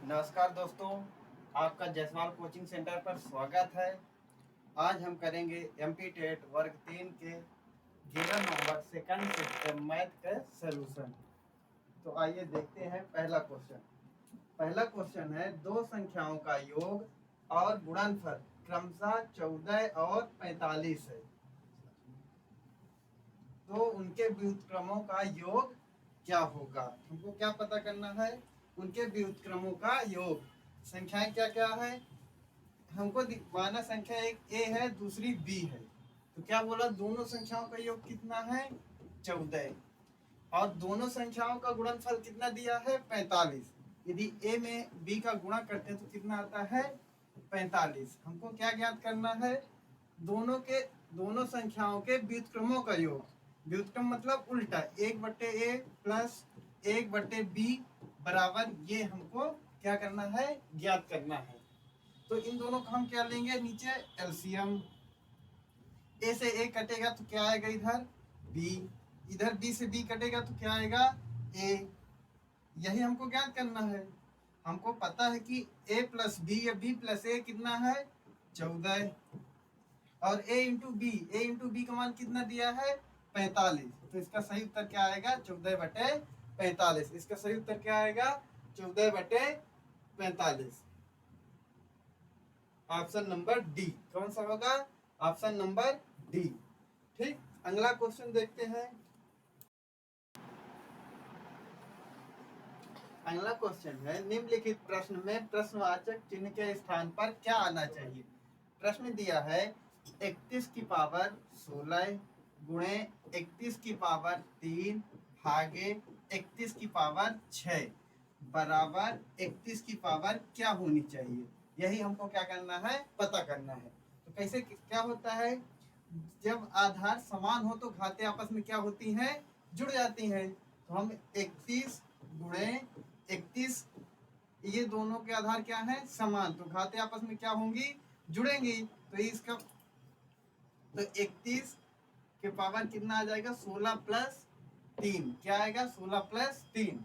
नमस्कार दोस्तों, आपका जयसवाल कोचिंग सेंटर पर स्वागत है। आज हम करेंगे एमपी टेट वर्ग 3 के 11 नंबर सेकंड सेक्शन मैथ का सलूशन। तो आइए देखते हैं पहला क्वेश्चन है दो संख्याओं का योग और गुणनफल क्रमशः 14 और 45 है, तो उनके व्युत्क्रमों का योग क्या होगा। हमको क्या पता करना है, उनके व्युत्क्रमों का योग। संख्याएं क्या क्या है, हमको माना संख्या एक ए है, दूसरी बी है, तो क्या बोला, दोनों संख्याओं का योग कितना है 14, और दोनों संख्याओं का गुणनफल कितना दिया है 45। यदि ए में बी का गुणा करते हैं तो कितना आता है 45। हमको क्या ज्ञात करना है, दोनों संख्याओं के व्युत्क्रमों का योग। व्युत्क्रम मतलब उल्टा, 1/a प्लस 1/b बराबर, ये हमको क्या करना है, ज्ञात करना है। तो इन दोनों का हम क्या लेंगे, नीचे एलसीएम। ए से ए कटेगा तो क्या आएगा इधर बी, इधर बी से बी कटेगा तो क्या आएगा ए। यही हमको ज्ञात करना है। हमको पता है कि a प्लस बी या b प्लस ए कितना है 14, और a इंटू बी का मान कितना दिया है 45। तो इसका सही उत्तर क्या आएगा 14/45। इसका सही उत्तर क्या आएगा 14/45। Option number D. कौन सा होगा, ऑप्शन नंबर डी। ठीक, अगला क्वेश्चन देखते हैं। अगला क्वेश्चन है निम्नलिखित प्रश्न में प्रश्नवाचक चिन्ह के स्थान पर क्या आना चाहिए। प्रश्न दिया है 31 की पावर 16 गुणे 31 की पावर 3 भागे 31 की पावर 6 बराबर 31 की पावर क्या होनी चाहिए। यही हमको क्या करना है, पता करना है। तो कैसे क्या होता है, जब आधार समान हो तो घातें आपस में क्या होती हैं, जुड़ जाती हैं। तो हम 31 गुणे 31, ये दोनों के आधार क्या है समान, तो घातें आपस में क्या होंगी, जुड़ेंगी। तो इसका तो 31 के पावर कितना आ जाएगा 16 प्लस 3, क्या आएगा 16 प्लस 3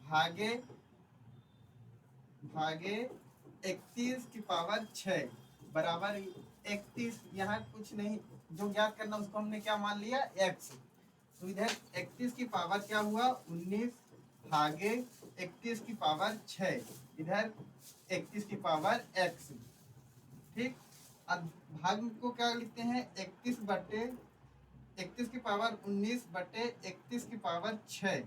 भागे 31 की पावर 6 बराबर 31। यहाँ कुछ नहीं, जो ज्ञात करना उसको हमने क्या मान लिया x। तो इधर 31 की पावर क्या हुआ 19 भागे 31 की पावर 6, इधर 31 की पावर x। ठीक, अब भाग को क्या लिखते हैं 31 की पावर 19 बटे 31 की पावर 6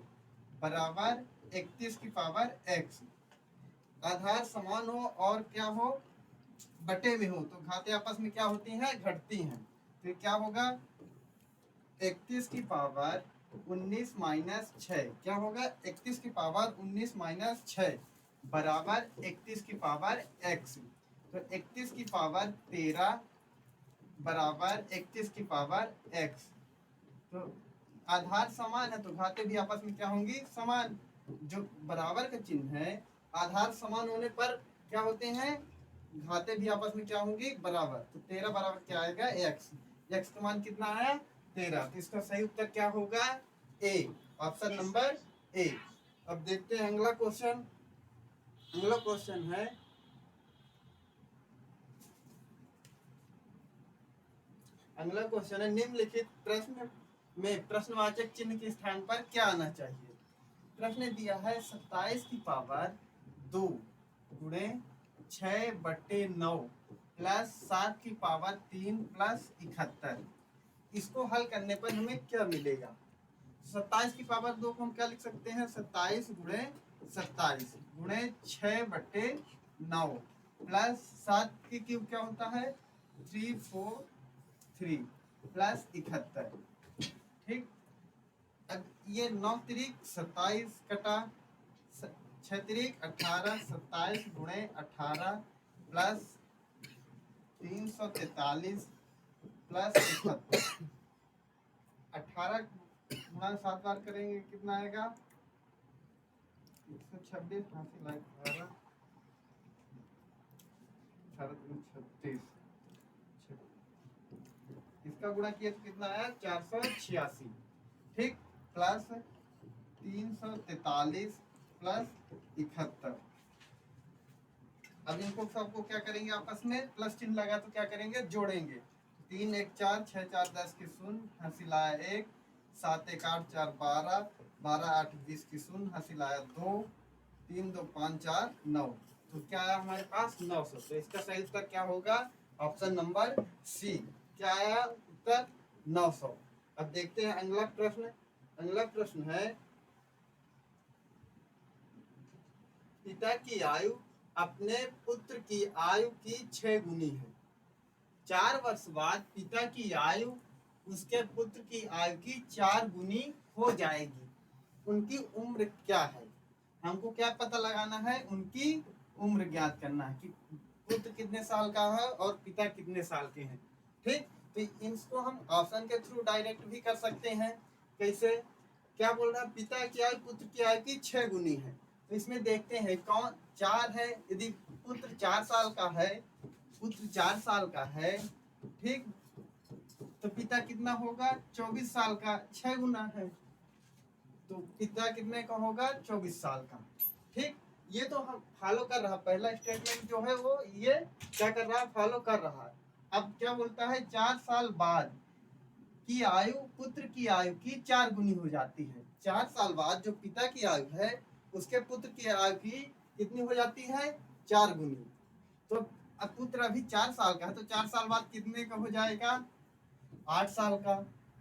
बराबर 31 की पावर x। आधार समान हो और क्या हो, बटे में हो, तो घातें आपस में क्या होती हैं, घटती हैं। तो क्या होगा 31 की पावर 19 माइनस 6, क्या होगा 31 की पावर 19 माइनस 6 बराबर 31 की पावर x। तो 31 की पावर 13 बराबर 31 की पावर x। तो आधार समान है तो घातें भी आपस में क्या होंगी, समान। जो बराबर का चिन्ह है, आधार समान होने पर क्या होते हैं, घातें भी आपस में क्या होंगी, बराबर। तो 13 बराबर क्या आएगा x। x का मान कितना आया 13। तो इसका सही उत्तर क्या होगा ए, ऑप्शन नंबर ए। अब देखते हैं अगला क्वेश्चन। अगला क्वेश्चन है निम्नलिखित प्रश्न में प्रश्नवाचक चिन्ह के स्थान पर क्या आना चाहिए। प्रश्न दिया है 27 की पावर 2 गुणे 6/9 प्लस 7 की पावर 3 प्लस 71। इसको हल करने पर हमें क्या मिलेगा। 27 की पावर 2 को हम क्या लिख सकते हैं, 27 गुणे 27 गुणे 6/9 प्लस 7 की क्यूब क्या होता है 343 प्लस 71। ठीक, अब ये 9 तिरिक 27 कटा 6 तिरिक 18, 27 गुणे 18 प्लस 343 प्लस 71। 18 गुणा 7 बार करेंगे कितना आएगा 126, 36। इसका गुणा किया तो कितना आया 486। ठीक, प्लस 343 प्लस 71। अब इनको सबको क्या करेंगे, आपस में प्लस चिन्ह लगा तो क्या करेंगे, जोड़ेंगे। 3 1 4 6 4 10 की शून्य, हंसी लाया 1, 7 1 8 4 12, 12 8 20 की शून्य, हंसी लाया 2, 3 2 5 4 9। तो क्या आया हमारे पास 900। तो इसका सही उत्तर क्या होगा, ऑप्शन नंबर सी। क्या आया उत्तर, 900। अब देखते हैं अगला प्रश्न। अगला प्रश्न है, पिता की आयु अपने पुत्र की आयु की 6 गुनी है। 4 वर्ष बाद पिता की आयु उसके पुत्र की आयु की 4 गुनी हो जाएगी। उनकी उम्र क्या है। हमको क्या पता लगाना है, उनकी उम्र ज्ञात करना है कि पुत्र कितने साल का है और पिता कितने साल के हैं। ठीक, तो इसको हम ऑप्शन के थ्रू डायरेक्ट भी कर सकते हैं। कैसे, क्या बोल रहा है, पिता की आयु पुत्र की आयु की 6 गुनी है। तो इसमें देखते हैं कौन 4 है। यदि पुत्र 4 साल का है, पुत्र 4 साल का है, ठीक, तो पिता कितना होगा, 24 साल का, 6 गुना है, तो पिता कितने का होगा, 24 साल का। ठीक, ये तो हम फॉलो कर रहा, पहला स्टेटमेंट जो है वो ये क्या कर रहा है, फॉलो कर रहा है। अब क्या बोलता है, 4 साल बाद की आयु पुत्र की आयु की 4 गुनी हो जाती है। 4 साल बाद जो पिता की आयु है उसके पुत्र की आयु की कितनी हो जाती है, 4 गुनी। तो अब पुत्र अभी 4 साल का है, तो 4 साल बाद कितने का हो जाएगा, 8 साल का।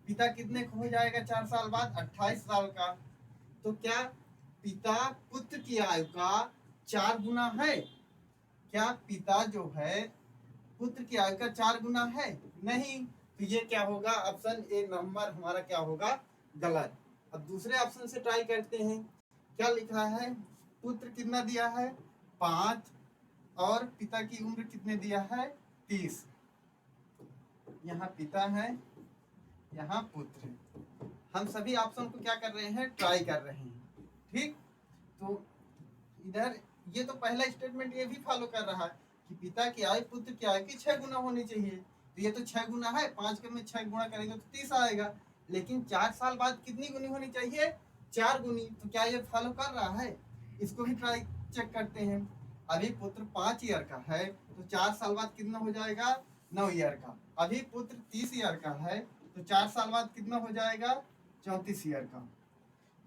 पिता कितने का हो जाएगा 4 साल बाद, 28 साल का। तो क्या पिता पुत्र की आयु का 4 गुना है, क्या पिता जो है पुत्र की आयु का 4 गुना है, नहीं। तो ये क्या होगा, ऑप्शन ए नंबर हमारा क्या होगा, गलत। अब दूसरे ऑप्शन से ट्राई करते हैं। क्या लिखा है, पुत्र कितना दिया है, 5, और पिता की उम्र कितने दिया है, 30। यहाँ पिता है, यहाँ पुत्र है। हम सभी ऑप्शन को क्या कर रहे हैं, ट्राई कर रहे हैं। ठीक, तो इधर ये तो पहला स्टेटमेंट ये भी फॉलो कर रहा है कि पिता की आयु पुत्र की आयु की 6 गुना होनी चाहिए। तो ये तो 6 गुना है, 5 के में 6 गुना करेंगे तो 30 आएगा। लेकिन 4 साल बाद कितनी गुनी होनी चाहिए, 4 गुनी। तो क्या ये फॉलो कर रहा है, इसको भी ट्राई चेक करते हैं। अभी पुत्र 5 ईयर का है, तो 4 साल बाद कितना हो जाएगा, 9 ईयर का। अभी पुत्र 30 ईयर का है, तो 4 साल बाद कितना हो जाएगा, 34 ईयर का।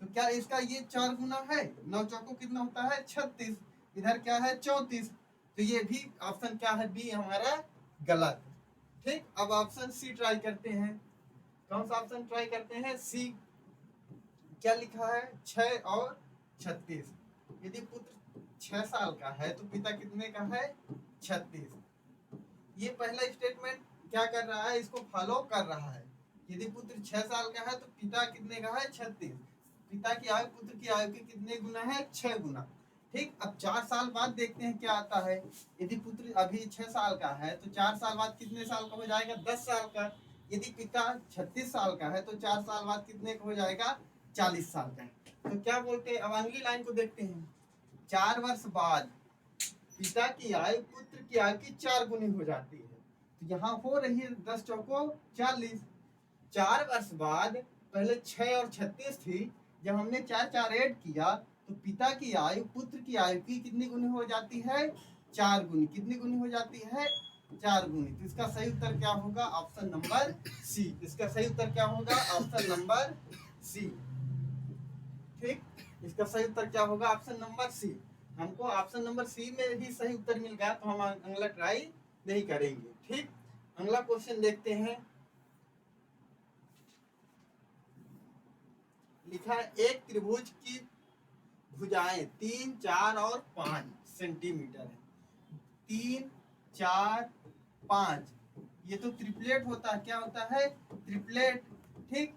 तो क्या इसका ये 4 गुना है, 9 चौको कितना होता है, 36। इधर क्या है, 34। तो ये भी ऑप्शन क्या है, बी हमारा गलत। ठीक, अब ऑप्शन सी ट्राई करते हैं। कौन सा ऑप्शन ट्राई करते हैं, सी। क्या लिखा है, 6 और 36। यदि पुत्र 6 साल का है तो पिता कितने का है, 36। ये पहला स्टेटमेंट क्या कर रहा है, इसको फॉलो कर रहा है। यदि पुत्र 6 साल का है तो पिता कितने का है, 36। पिता की आयु पुत्र की आयु के कितने गुना है, 6 गुना। ठीक, अब 4 साल बाद देखते हैं क्या आता है। यदि पुत्र अभी 6 साल का है तो 4 साल बाद कितने साल का हो जाएगा, 10 साल का। यदि पिता 36 साल का है तो 4 साल बाद कितने का हो जाएगा, 40 साल का। तो क्या बोलते हैं, अब अगली लाइन को देखते हैं। 4 वर्ष बाद पिता की आयु पुत्र की आयु की 4 गुनी हो जाती है। तो यहाँ हो रही है 10 चौको 40। 4 वर्ष बाद, पहले 6 और 36 थी, जब हमने 4 4 ऐड किया तो पिता की आयु पुत्र की आयु की कितनी गुनी हो जाती है, 4 गुनी। कितनी गुनी हो जाती है, 4 गुनी। तो इसका सही उत्तर क्या होगा, ऑप्शन नंबर सी। इसका सही उत्तर क्या होगा, ऑप्शन नंबर सी। ठीक, इसका सही उत्तर क्या होगा, ऑप्शन नंबर सी। हमको ऑप्शन नंबर सी में ही सही उत्तर मिल गया तो हम अगला ट्राई नहीं करेंगे। ठीक, अगला क्वेश्चन देखते हैं। लिखा है, एक त्रिभुज की भुजाएं 3 4 और 5 सेंटीमीटर है। 3 4 5, ये तो ट्रिपलेट होता है। क्या होता है, ट्रिपलेट। ठीक,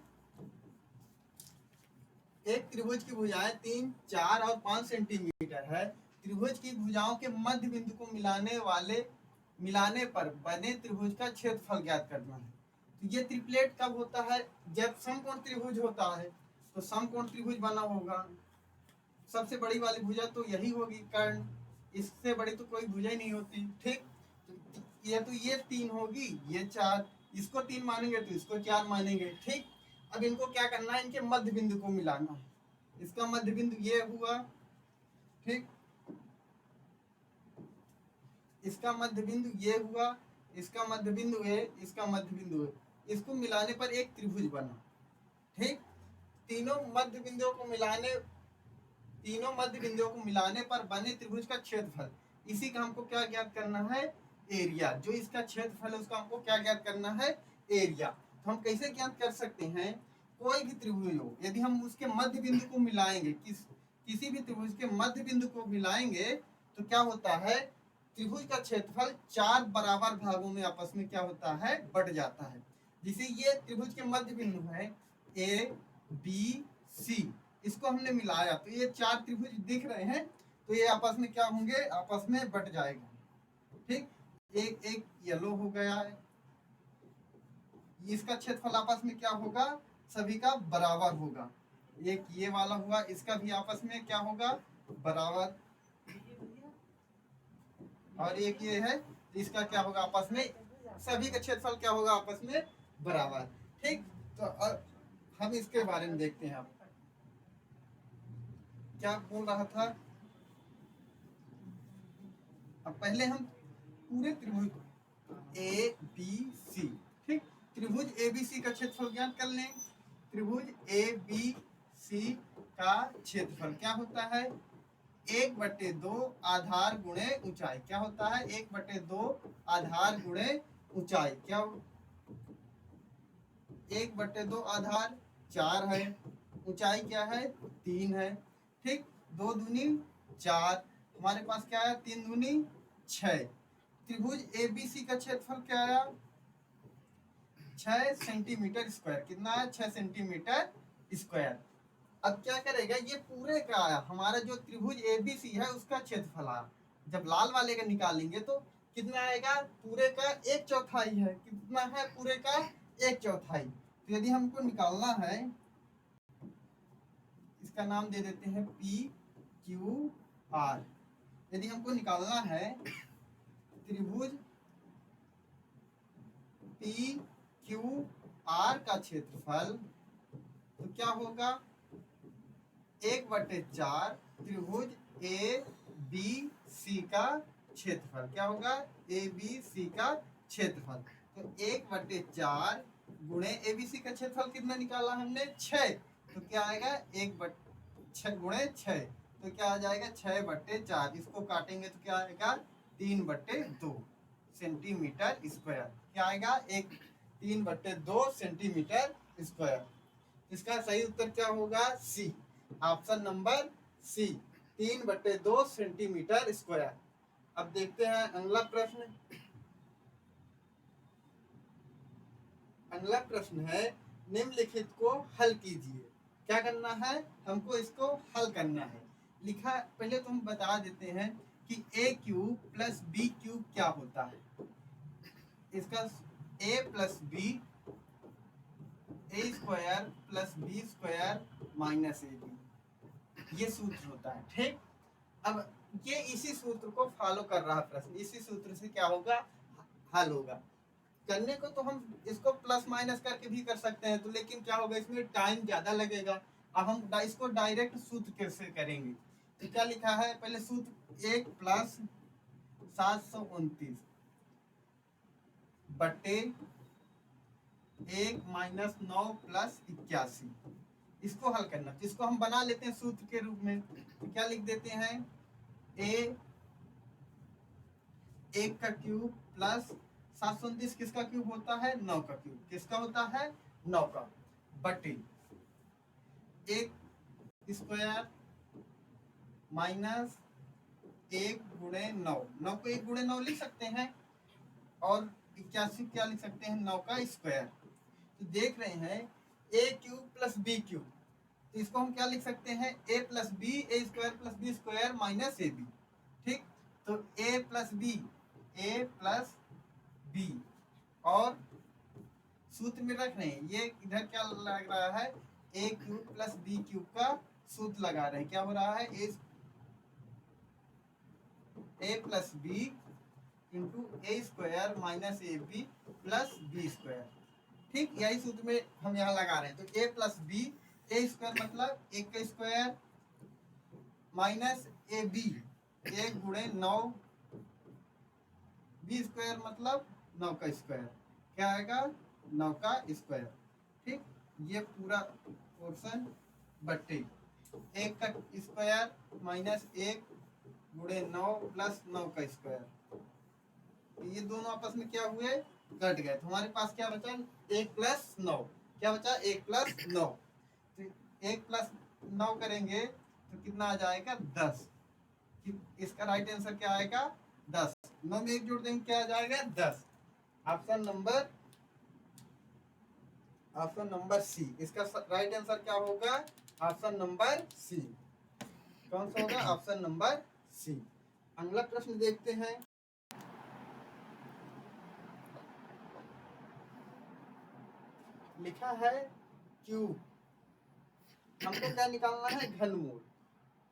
एक त्रिभुज की भुजाएं 3 4 और 5 सेंटीमीटर है। त्रिभुज की भुजाओं के मध्य बिंदु को मिलाने पर बने त्रिभुज का क्षेत्रफल ज्ञात करना है। तो ये ट्रिपलेट कब होता है, जब समकोण त्रिभुज होता है। तो समकोण त्रिभुज बना होगा, सबसे बड़ी वाली भुजा तो यही होगी कर्ण, इससे बड़ी तो कोई भुजा ही नहीं होती। ठीक, तो ये 3 होगी, ये 4, इसको 3 मानेंगे तो इसको 4 मानेंगे। ठीक, अब इनको क्या करना है, इनके मध्य बिंदु को मिलाना है। इसका मध्य बिंदु ये हुआ। ठीक, इसका मध्य बिंदु ये हुआ, इसका मध्य बिंदु ए, इसका मध्य बिंदु ए, इसको मिलाने पर एक त्रिभुज बना। ठीक, तीनों मध्य बिंदुओं को मिलाने पर बने त्रिभुज का क्षेत्रफल, इसी का हमको क्या ज्ञात करना है, एरिया। जो इसका क्षेत्रफल है उसका हमको क्या ज्ञात करना है, एरिया। तो हम कैसे ज्ञात कर सकते हैं, कोई भी त्रिभुज हो, यदि हम उसके मध्य बिंदु को मिलाएंगे, किसी भी त्रिभुज के मध्य बिंदु को मिलाएंगे तो क्या होता है, त्रिभुज का क्षेत्रफल 4 बराबर भागों में आपस में क्या होता है, बट जाता है। जिसे ये त्रिभुज के मध्य बिंदु है ए बी सी, इसको हमने मिलाया तो ये 4 त्रिभुज दिख रहे हैं, तो ये आपस में क्या होंगे, आपस में बट जाएगा। ठीक, एक एक येलो हो गया है, इसका क्षेत्रफल आपस में क्या होगा, सभी का बराबर होगा। एक ये वाला हुआ, इसका भी आपस में क्या होगा, बराबर। और एक ये है, इसका क्या होगा, आपस में सभी का क्षेत्रफल क्या होगा, आपस में बराबर। ठीक, तो हम इसके बारे में देखते हैं। आप क्या बोल रहा था, अब पहले हम पूरे त्रिभुज ए बी सी, ठीक, त्रिभुज ए बी सी का क्षेत्रफल ज्ञात कर लें। त्रिभुज ए बी सी का क्षेत्रफल क्या होता है, 1/2 आधार गुणे ऊंचाई। क्या होता है, 1/2 आधार गुणे ऊंचाई। क्या 1/2 आधार 4 है, ऊंचाई क्या है, 3 है। ठीक, 2 दूनी 4, हमारे पास क्या है, 3 दूनी 6। त्रिभुज एबीसी का क्षेत्रफल क्या आया, 6 सेंटीमीटर स्क्वायर। कितना है, 6 सेंटीमीटर स्क्वायर। अब क्या करेगा, ये पूरे का आया, हमारा जो त्रिभुज एबीसी है उसका क्षेत्रफल आया। जब लाल वाले का निकालेंगे तो कितना आएगा, पूरे का 1/4 है। कितना है, पूरे का 1/4। तो यदि हमको निकालना है, इसका नाम दे देते हैं पी क्यू आर। यदि हमको निकालना है त्रिभुज पी क्यू आर का क्षेत्रफल, तो क्या होगा, 1/4 त्रिभुज ए बी सी का क्षेत्रफल। क्या होगा, ए बी सी का क्षेत्रफल। तो 1/4 गुणे ए बी सी का क्षेत्रफल कितना निकाला हमने, 6। तो क्या आएगा, 1/6 गुणे 6, तो क्या आ जाएगा, 6/4। इसको काटेंगे तो क्या आएगा, 3/2 सेंटीमीटर स्क्वायर। क्या आएगा, 3/2 सेंटीमीटर स्क्वायर। इसका सही उत्तर क्या होगा, C, option number C, 3/2 centimetre square. अब देखते हैं अगला प्रश्न। अगला प्रश्न है, निम्नलिखित को हल कीजिए। क्या करना है, हमको इसको हल करना है। लिखा, पहले तो हम बता देते हैं कि a cube plus b cube क्या होता है। इसका a plus b, a square plus b square minus a b, ये सूत्र होता है। ठीक, अब ये इसी सूत्र को फॉलो कर रहा प्रश्न, इसी सूत्र से क्या होगा, हल होगा। करने को तो हम इसको प्लस माइनस करके भी कर सकते हैं, तो लेकिन क्या होगा, इसमें टाइम ज्यादा लगेगा। अब हम इसको डायरेक्ट सूत्र कैसे करेंगे, तो क्या लिखा है, पहले सूत्र 1 प्लस 729 बटे 1 माइनस 9 प्लस 81, इसको हल करना। तो इसको हम बना लेते हैं सूत्र के रूप में। तो क्या लिख देते हैं, ए 1 का क्यूब प्लस 729 किसका क्यूब होता है, 9 का क्यूब। किसका होता है, 9 का, बटे 1 स्क्वायर माइनस 1 गुणे 9, 9 को 1 गुणे 9 लिख सकते हैं, और 81 क्या लिख सकते हैं, 9 का स्क्वायर। तो देख रहे हैं a cube plus b cube, तो इसको हम क्या लिख सकते हैं, a plus b, a square plus b square minus a b. ठीक, तो a plus b, a plus b, और सूत्र में रख रहे हैं, ये इधर क्या लग रहा है, a cube plus b cube का सूत्र लगा रहे हैं। क्या हो रहा है, a plus b into a square minus a b plus b square. ठीक, यही सूत्र में हम यहाँ लगा रहे हैं। तो a plus b, a square मतलब 1 का स्क्वायर माइनस ए बी 1 गुणे 9 बी स्क्वायर मतलब 9 का स्क्वायर, क्या आएगा 9 का स्क्वायर। ठीक, ये पूरा पोर्शन बट्टे 1 का स्क्वायर माइनस 1 गुणे 9 प्लस 9 का स्क्वायर, तो ये दोनों आपस में क्या हुए, कट गए। तो हमारे पास क्या बचा 1 प्लस 9, क्या बचा 1 प्लस 9। तो 1 प्लस 9 करेंगे तो कितना आ जाएगा 10। इसका राइट आंसर क्या आएगा 10। 9 में 1 जोड़ देंगे क्या आ जाएगा 10। ऑप्शन नंबर सी, इसका राइट आंसर क्या होगा, ऑप्शन नंबर सी। कौन सा होगा, ऑप्शन नंबर सी। अगला प्रश्न देखते हैं। लिखा है क्यूब, हमको क्या निकालना है घनमूल।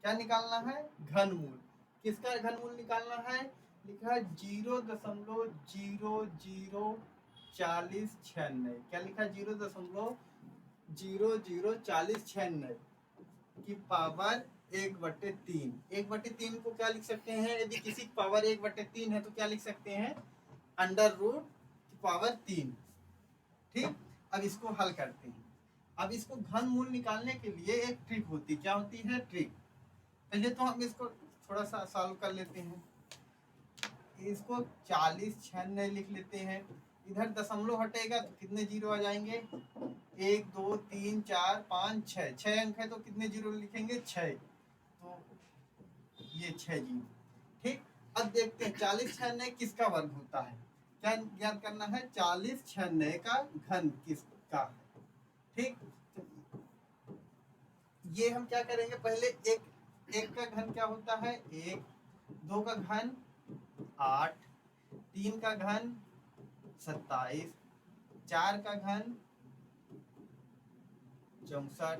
क्या निकालना है घनमूल। किसका घनमूल निकालना है, लिखा है 0.004096। क्या लिखा है 0.004096 की पावर 1/3। 1/3 को क्या लिख सकते हैं, यदि किसी की पावर 1/3 है तो क्या लिख सकते हैं, अंडर रूट की पावर 3। ठीक, अब इसको हल करते हैं। अब इसको घन मूल निकालने के लिए एक ट्रिक होती, क्या होती है ट्रिक। पहले तो हम इसको थोड़ा सा सॉल्व कर लेते हैं। इसको 4096 लिख लेते हैं। इधर दशमलव हटेगा तो कितने जीरो आ जाएंगे, 1 2 3 4 5 6, 6 अंक है तो कितने जीरो लिखेंगे 6, तो ये 6 जीरो। ठीक, अब देखते हैं 4096 किसका वर्ग होता है। क्या याद करना है, 4096 का घन किसका है। ठीक, तो ये हम क्या करेंगे, पहले एक का घन क्या होता है 1, 2 का घन 8, 3 का घन 27, 4 का घन 64,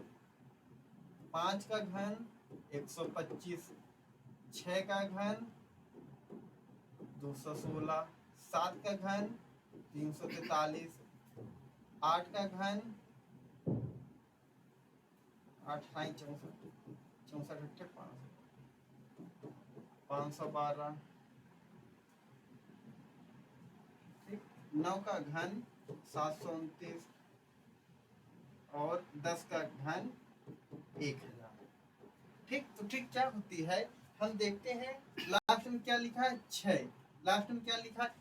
5 का घन 125, 6 का घन 216, 7 का घन 343, 8 का घन 8 64 64 512, 9 का घन 729 और 10 का घन 1000। ठीक, तो ठीक क्या होती है, हम देखते हैं लास्ट में क्या लिखा है 6, लास्ट में क्या लिखा है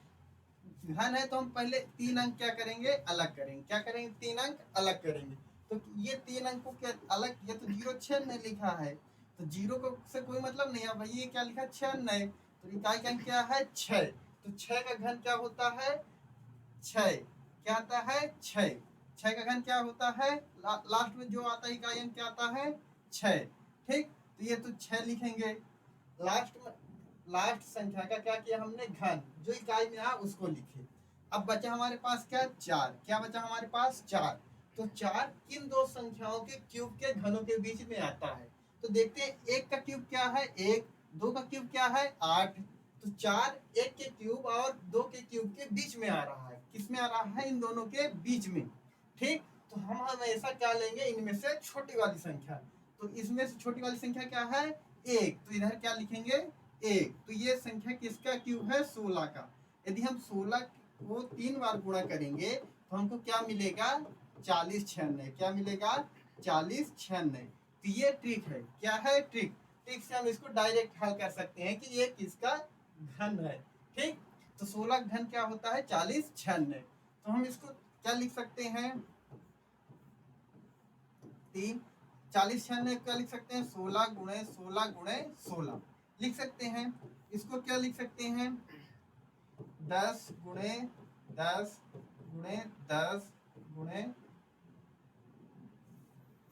घन है, तो हम पहले 3 अंक क्या करेंगे अलग करेंगे, क्या करेंगे 3 अंक अलग करेंगे। तो ये 3 अंक को क्या अलग, ये तो 0 में लिखा है तो 0 को से कोई मतलब नहीं है भाई, ये क्या लिखा है 96, तो इकाई का अंक क्या है 6, तो 6 का घन क्या होता है 6, क्या आता है 6, 6 का घन क्या होता है लास्ट में जो आता है इकाई अंक क्या आता है 6। ठीक, तो ये तो 6 लिखेंगे। लास्ट में लास्ट संख्या का क्या किया हमने घन, जो इकाई में आया उसको लिखे। अब बचा हमारे पास क्या 4, क्या बचा हमारे पास 4, तो 4 किन दो संख्याओं के क्यूब के घनों के बीच में आता है। तो देखते हैं 1 का क्यूब क्या है 1, 2 का क्यूब क्या है 8, तो 4 1 के क्यूब और 2 के क्यूब के बीच में आ रहा है। किस में आ रहा है, इन दोनों के बीच में। ठीक, तो हम हमेशा क्या लेंगे, इनमें से छोटी वाली संख्या। तो इसमें से छोटी वाली संख्या क्या है 1, तो इधर क्या लिखेंगे 1, तो ये संख्या किसका क्यूब है 16 का। यदि हम 16 को 3 बार गुणा करेंगे तो हमको क्या मिलेगा 4096, क्या मिलेगा 4096। तो ये ट्रिक है, क्या है ट्रिक, ट्रिक से हम इसको डायरेक्ट हल कर सकते हैं कि ये किसका घन है। ठीक, तो 16 घन क्या होता है 4096, तो हम इसको क्या लिख सकते हैं 3, 4096 क्या लिख सकते हैं 16 गुणे 16 गुणे 16 लिख सकते हैं। इसको क्या लिख सकते हैं 10 गुणे 10 गुणे 10 गुणे,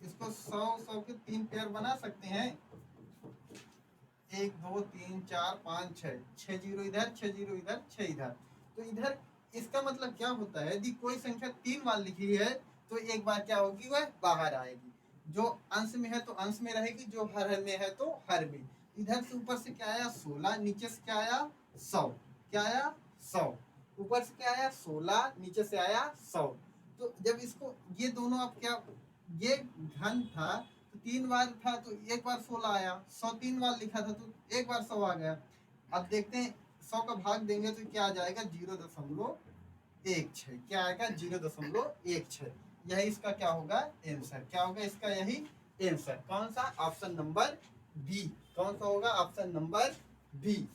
इसको 100 के 3 पेयर बना सकते हैं, 1 2 3 4 5 6, 6 जीरो इधर 6 जीरो इधर 6 इधर। तो इधर इसका मतलब क्या होता है, यदि कोई संख्या 3 बार लिखी है तो एक बार क्या होगी वह बाहर आएगी, जो अंश में है तो अंश में रहेगी, जो हर में है तो हर में। इधर से ऊपर से क्या आया 16, नीचे से क्या आया 100, क्या आया 100, ऊपर से क्या आया 16, नीचे से आया 100। तो जब इसको ये दोनों आप क्या, ये घन था तो 3 बार था तो एक बार 16 आया, 100 3 बार लिखा था तो एक बार 100 आ गया। अब देखते हैं 100 का भाग देंगे तो क्या आ जाएगा 0.16। क्या आएगा 0.16। यही इसका क्या होगा आंसर। क्या होगा इसका यही आंसर। कौन सा ऑप्शन नंबर बी। कौन सा होगा ऑप्शन नंबर बी।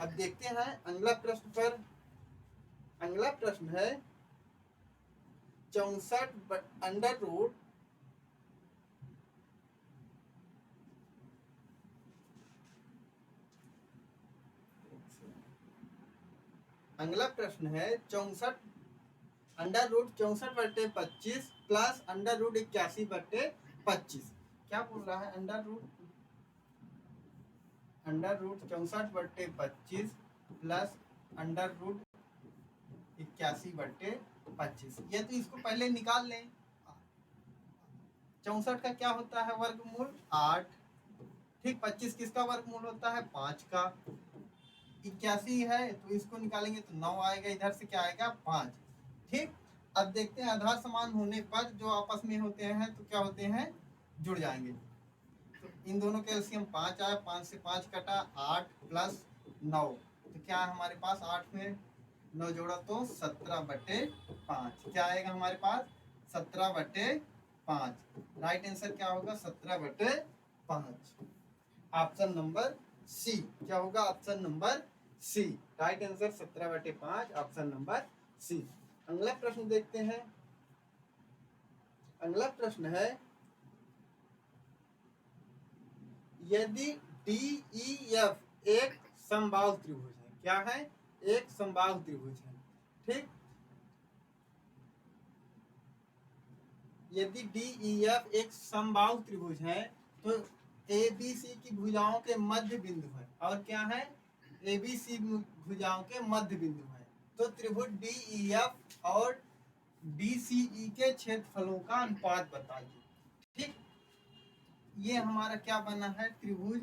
अब देखते हैं अगला प्रश्न पर। अगला प्रश्न है 64 अंडर रूट अगला प्रश्न है 64/64/25 प्लस √81/25। क्या बोल रहा है अंडर रूट 64/25 प्लस √81/25। ये तो इसको पहले निकाल लें। 64 का क्या होता है वर्गमूल 8। ठीक 25 किसका वर्गमूल होता है 5 का। 81 है तो इसको निकालेंगे तो 9 आएगा। इधर से क्या आएगा 5। ठीक अब देखते हैं आधार समान होने पर जो आपस में होते हैं तो क्या होते हैं जुड़ जाएंगे। तो इन दोनों के एलसीएम 5 आया। 5 से 5 कटा 8 प्लस 9 तो क्या है हमारे पास 8 में 9 जोड़ा तो 17/5। क्या आएगा हमारे पास 17/5। राइट आंसर क्या होगा 17/5। Option number C. क्या होगा option number C. Right answer 17/5 option number C. अगला प्रश्न देखते हैं। अगला प्रश्न है यदि DEF एक समबाहु त्रिभुज है। क्या है एक समबाहु त्रिभुज है। ठीक यदि DEF एक समबाहु त्रिभुज है तो ABC की भुजाओं के मध्य बिंदु है। और क्या है ABC भुजाओं के मध्य बिंदु है। तो त्रिभुज DEF और DCE के क्षेत्रफलों का अनुपात बताइए। ठीक ये हमारा क्या बना है त्रिभुज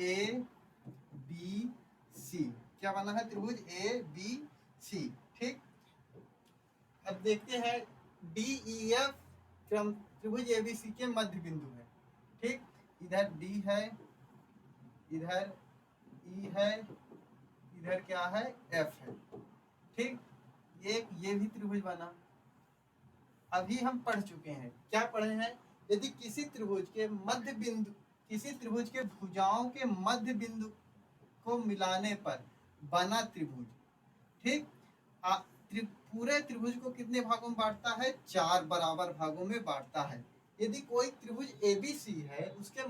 ABC। क्या बना है त्रिभुज ABC। ठीक अब देखते हैं DEF त्रिभुज ABC के मध्य बिंदु है। ठीक इधर D है इधर E है इधर क्या है F है। ठीक ये भी त्रिभुज बना। अभी हम पढ़ चुके हैं। क्या पढ़े हैं यदि किसी त्रिभुज के भुजाओं के मध्य बिंदु को मिलाने पर बना त्रिभुज। ठीक पूरे त्रिभुज को कितने भागों में बांटता है 4 बराबर भागों में बांटता है। यदि कोई त्रिभुज ABC है उसके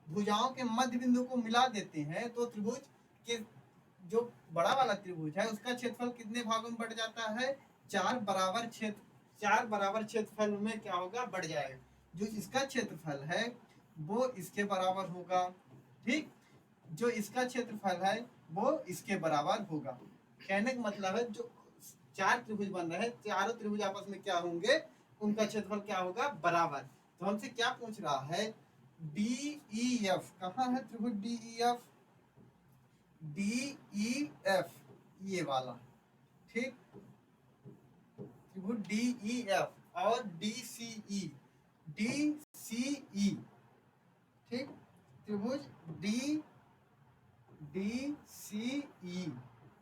भुजाओं के मध्य बिंदु को मिला देते हैं तो त्रिभुज के जो बड़ा वाला त्रिभुज है उसका क्षेत्रफल कितने भागों में बढ़ जाता है 4 बराबर क्षेत्रफल में क्या होगा बढ़ जाएगा। जो इसका क्षेत्रफल है वो इसके बराबर होगा। ठीक जो इसका क्षेत्रफल है वो इसके बराबर होगा। कहने का मतलब है जो 4 त्रिभुज बन रहे हैं चारों त्रिभुज आपस में क्या होंगे उनका क्षेत्रफल क्या होगा बराबर। तो हमसे क्या पूछ रहा है DEF कहाँ है त्रिभुज DEF ये वाला। ठीक त्रिभुज DEF और DCE ठीक त्रिभुज DCE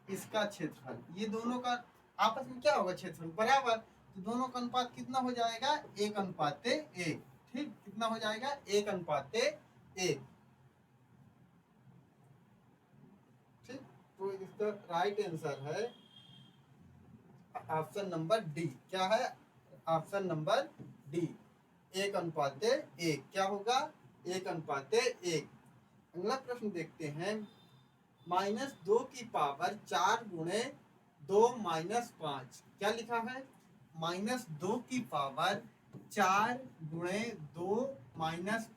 इसका क्षेत्रफल ये दोनों का आपस में क्या होगा क्षेत्रफल बराबर। तो दोनों का अनुपात कितना हो जाएगा 1:1। ठीक कितना हो जाएगा 1:1। ठीक तो इसका राइट आंसर है ऑप्शन नंबर डी। क्या है ऑप्शन नंबर डी 1:1। क्या होगा 1:1। अगला प्रश्न देखते हैं -2 की पावर 4 गुणे 2 - 5। क्या लिखा है -2 की पावर 4 गुणे 2 -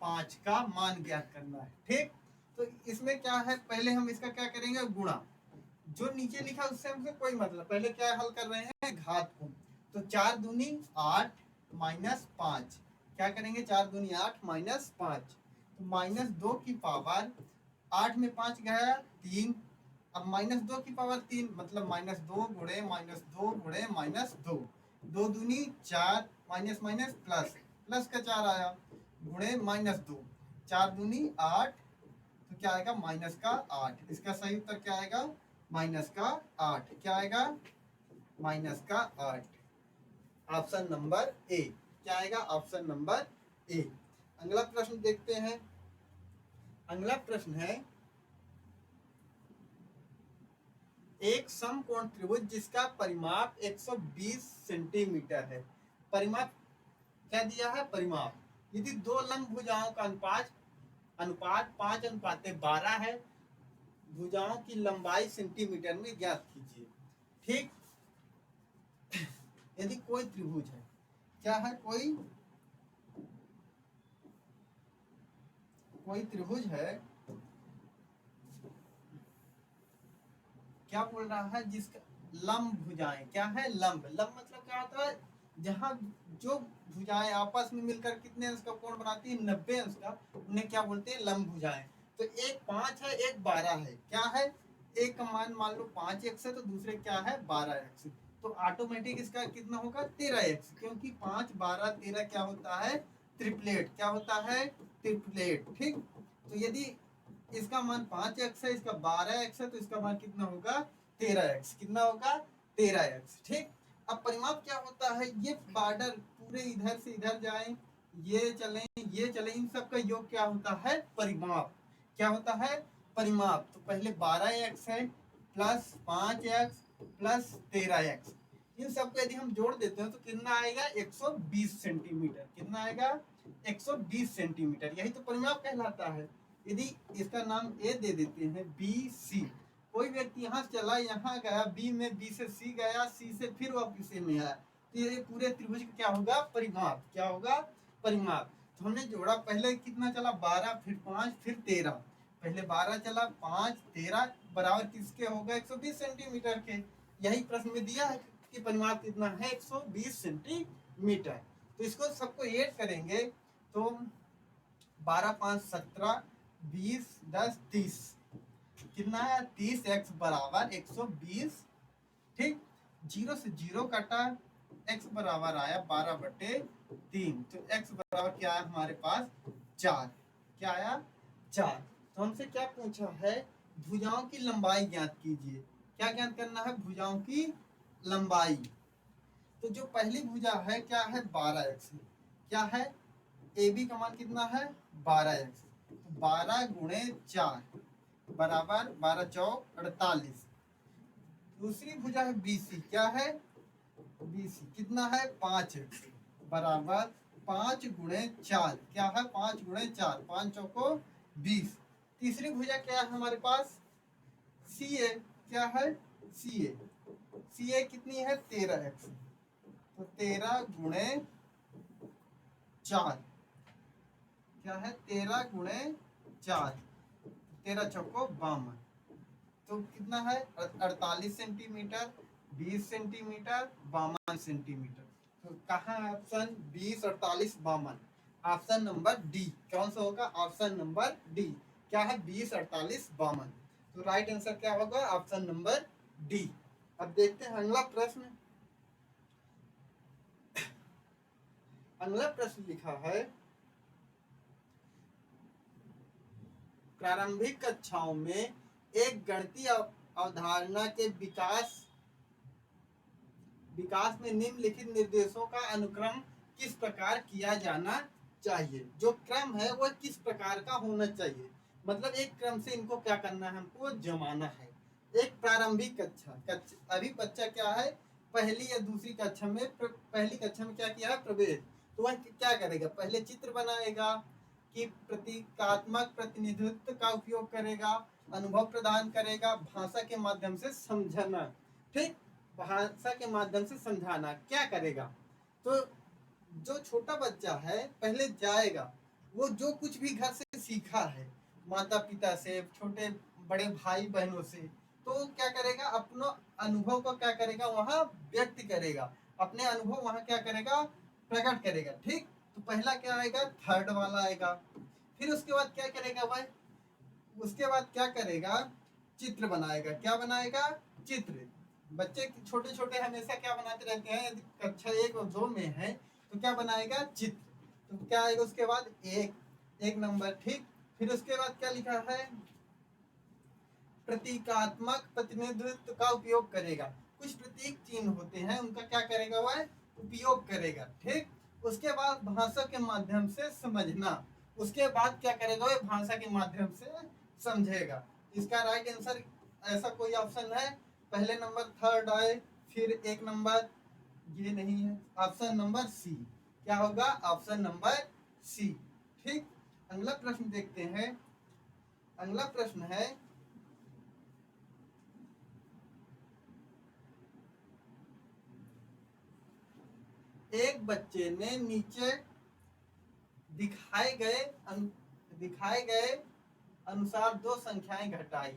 5 का मान ज्ञात करना है। ठीक तो इसमें क्या है पहले हम इसका क्या करेंगे गुणा। जो नीचे लिखा उससे हमसे कोई मतलब पहले क्या हल कर रहे हैं घात को। तो 4 दूनी 8 - 5 क्या करेंगे 4 दूनी 8 - 5। तो -2 की पावर 8 में 5 गया 3। अब -2 की पावर 3 मतलब -2 गुणे -2 गुणे -2 2 दूनी 4 माइनस माइनस प्लस प्लस का 4 आया गुणे -2 4 दूनी 8 तो क्या आएगा -8। इसका सही उत्तर क्या आएगा माइनस का 8, क्या आएगा माइनस का 8। ऑप्शन नंबर ए, क्या आएगा ऑप्शन नंबर ए। अगला प्रश्न देखते हैं। अगला प्रश्न है, एक समकोण त्रिभुज जिसका परिमाप 120 सेंटीमीटर है। परिमाप क्या दिया है, परिमाप। यदि दो लंब भुजाओं का अनुपात 5:12 है, भुजाओं की लंबाई सेंटीमीटर में ज्ञात कीजिए। ठीक, यदि कोई त्रिभुज है, क्या है, कोई त्रिभुज है, क्या बोल रहा है, जिसका लंब भुजाएं, क्या है, लंब। लंब मतलब क्या होता है, जहां जो भुजाएं आपस में मिलकर कितने अंश का कोण बनाती है, 90 अंश का, उन्हें क्या बोलते हैं, लंब भुजाएं। तो एक 5 है, एक 12 है, क्या है, एक का मान मान लो 5x है, तो दूसरे क्या है 12x। तो ऑटोमेटिक इसका कितना होगा 13x, क्योंकि 5 12 13 क्या होता है, ट्रिपलेट। क्या होता है, ट्रिपलेट। ठीक, तो यदि इसका मान 5x है, इसका 12x है, तो इसका मान कितना होगा 13x। कितना होगा 13x। ठीक, अब परिमाप क्या होता है, ये बॉर्डर पूरे इधर से इधर जाए, ये चले, इन सब का योग क्या होता है, परिमाप। क्या होता है, परिमाप। तो पहले 12x है प्लस 5x प्लस 13x, इन सबको यदि हम जोड़ देते हैं तो कितना आएगा 120 सेंटीमीटर। कितना आएगा 120 सेंटीमीटर, यही तो परिमाप कहलाता है। यदि इसका नाम ए दे देते हैं, बी सी, कोई व्यक्ति यहाँ चला, यहाँ गया, बी में, बी से सी गया, सी से फिर वापिस ए में आया, तो ये पूरे त्रिभुज का क्या होगा, परिमाप। क्या होगा, परिमाप। तो हमने जोड़ा, पहले कितना चला 12, फिर 5, फिर 13। पहले 12 चला, 5 13 बराबर किसके होगा 120 सेंटीमीटर के। यही प्रश्न में दिया है कि परिमाप कितना है 120 सेंटीमीटर। तो इसको सबको ऐड करेंगे तो 12 5 17 20 10 30, कितना है 30x बराबर 120। ठीक, 0 से 0 कटा, x बराबर आया 12/3। तो x बराबर क्या आया हमारे पास 4। क्या आया 4। तो हमसे क्या पूछा है, भुजाओं की लंबाई ज्ञात कीजिए। क्या ज्ञात करना है, भुजाओं की लंबाई। तो जो पहली भुजा है क्या है 12x, क्या है ए बी का मान कितना है 12x, 12 गुणे 4 बराबर 12 चौक 48। दूसरी भुजा है बीसी, क्या है बीसी, कितना है 5x बराबर 5 गुणे 4, क्या है 5 गुणे 4, 5 चौको 20। तीसरी भुजा क्या है हमारे पास सी ए, क्या है सी ए, सी ए कितनी है 13x, तो 13 गुणे 4, क्या है 13 गुणे 4, 13 चौको 52, तो कितना है 48 सेंटीमीटर, 20 सेंटीमीटर, 52 सेंटीमीटर। तो कहाँ है ऑप्शन 20 48 52, ऑप्शन नंबर डी। कौन सा होगा, ऑप्शन नंबर डी। क्या है 20 48 52, तो राइट आंसर क्या होगा ऑप्शन नंबर डी। अब देखते हैं अगला प्रश्न। अगला प्रश्न लिखा है, प्रारंभिक कक्षाओं में एक गणितीय अवधारणा के विकास में निम्नलिखित निर्देशों का अनुक्रम किस प्रकार किया जाना चाहिए। जो क्रम है वो किस प्रकार का होना चाहिए, मतलब एक क्रम से इनको क्या करना है, हमको जमाना है। एक प्रारंभिक कक्षा, अभी बच्चा क्या है पहली या दूसरी कक्षा में, पहली कक्षा में क्या किया है प्रवेश, तो वह क्या करेगा, पहले चित्र बनाएगा कि प्रतीकात्मक प्रतिनिधित्व का उपयोग करेगा, अनुभव प्रदान करेगा, भाषा के माध्यम से समझाना। ठीक, भाषा के माध्यम से समझाना क्या करेगा। तो जो छोटा बच्चा है पहले जाएगा, वो जो कुछ भी घर से सीखा है, माता पिता से, छोटे बड़े भाई बहनों से, तो क्या करेगा अपना अनुभव को क्या करेगा वहाँ व्यक्त करेगा, अपने अनुभव वहाँ क्या करेगा प्रकट करेगा। ठीक, तो पहला क्या आएगा थर्ड वाला आएगा। फिर उसके बाद क्या करेगा भाई, उसके बाद क्या करेगा चित्र बनाएगा। क्या बनाएगा, चित्र। बच्चे छोटे छोटे हमेशा क्या बनाते रहते हैं, यदि कक्षा 1 और 2 में है तो क्या बनाएगा चित्र। तो क्या आएगा उसके बाद एक नंबर। ठीक, फिर उसके बाद क्या लिखा है प्रतीकात्मक प्रतिनिधित्व का उपयोग करेगा। कुछ प्रतीक चिन्ह होते हैं, उनका क्या करेगा, वह उपयोग करेगा। ठीक, उसके बाद भाषा के माध्यम से समझना, उसके बाद क्या करेगा, वह भाषा के माध्यम से समझेगा। इसका राइट आंसर ऐसा कोई ऑप्शन है, पहले नंबर थर्ड आए, फिर एक नंबर ये नहीं है, ऑप्शन नंबर सी। क्या होगा, ऑप्शन नंबर सी। ठीक, अगला प्रश्न देखते हैं। अगला प्रश्न है, एक बच्चे ने नीचे दिखाए गए अनुसार दो संख्याएं घटाई।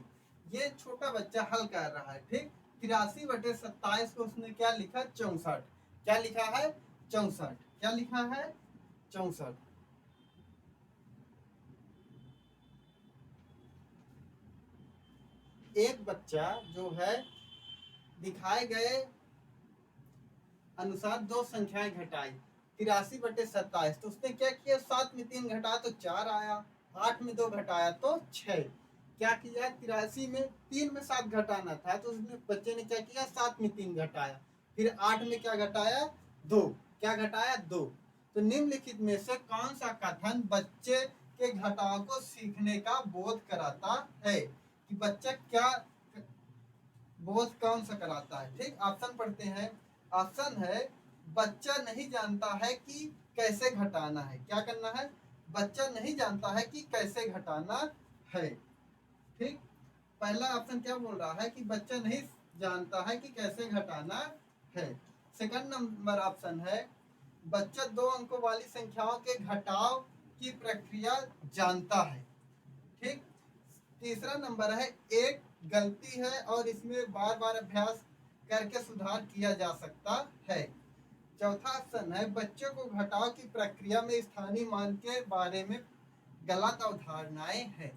ये छोटा बच्चा हल कर रहा है। ठीक, 83/27 को उसने क्या लिखा, 64। क्या लिखा है, 64। क्या लिखा है, 64। एक बच्चा जो है दिखाए गए अनुसार दो संख्याएं घटाई, 83/27। तो उसने क्या किया, 7 में 3 घटाया तो 4 आया, 8 में 2 घटाया तो 6। क्या किया, 83 में 3 में 7 घटाना था, तो उसने बच्चे ने क्या किया, 7 में 3 घटाया, फिर 8 में क्या घटाया, 2। क्या घटाया, 2। तो निम्नलिखित में से कौन सा कथन बच्चे के घटाव को सीखने का बोध कराता है, कि बच्चा क्या बोध कौन सा कराता है। ठीक, ऑप्शन पढ़ते हैं। ऑप्शन है, बच्चा नहीं जानता है कि कैसे घटाना है। क्या करना है, बच्चा नहीं जानता है कि कैसे घटाना है। ठीक, पहला ऑप्शन क्या बोल रहा है, कि बच्चा नहीं जानता है कि कैसे घटाना है। सेकंड नंबर ऑप्शन है, बच्चा दो अंकों वाली संख्याओं के घटाव की प्रक्रिया जानता है। ठीक, तीसरा नंबर है, एक गलती है और इसमें बार बार अभ्यास करके सुधार किया जा सकता है। चौथा ऑप्शन है, बच्चों को घटाव की प्रक्रिया में स्थानीय मान के बारे में गलत अवधारणाएं हैं।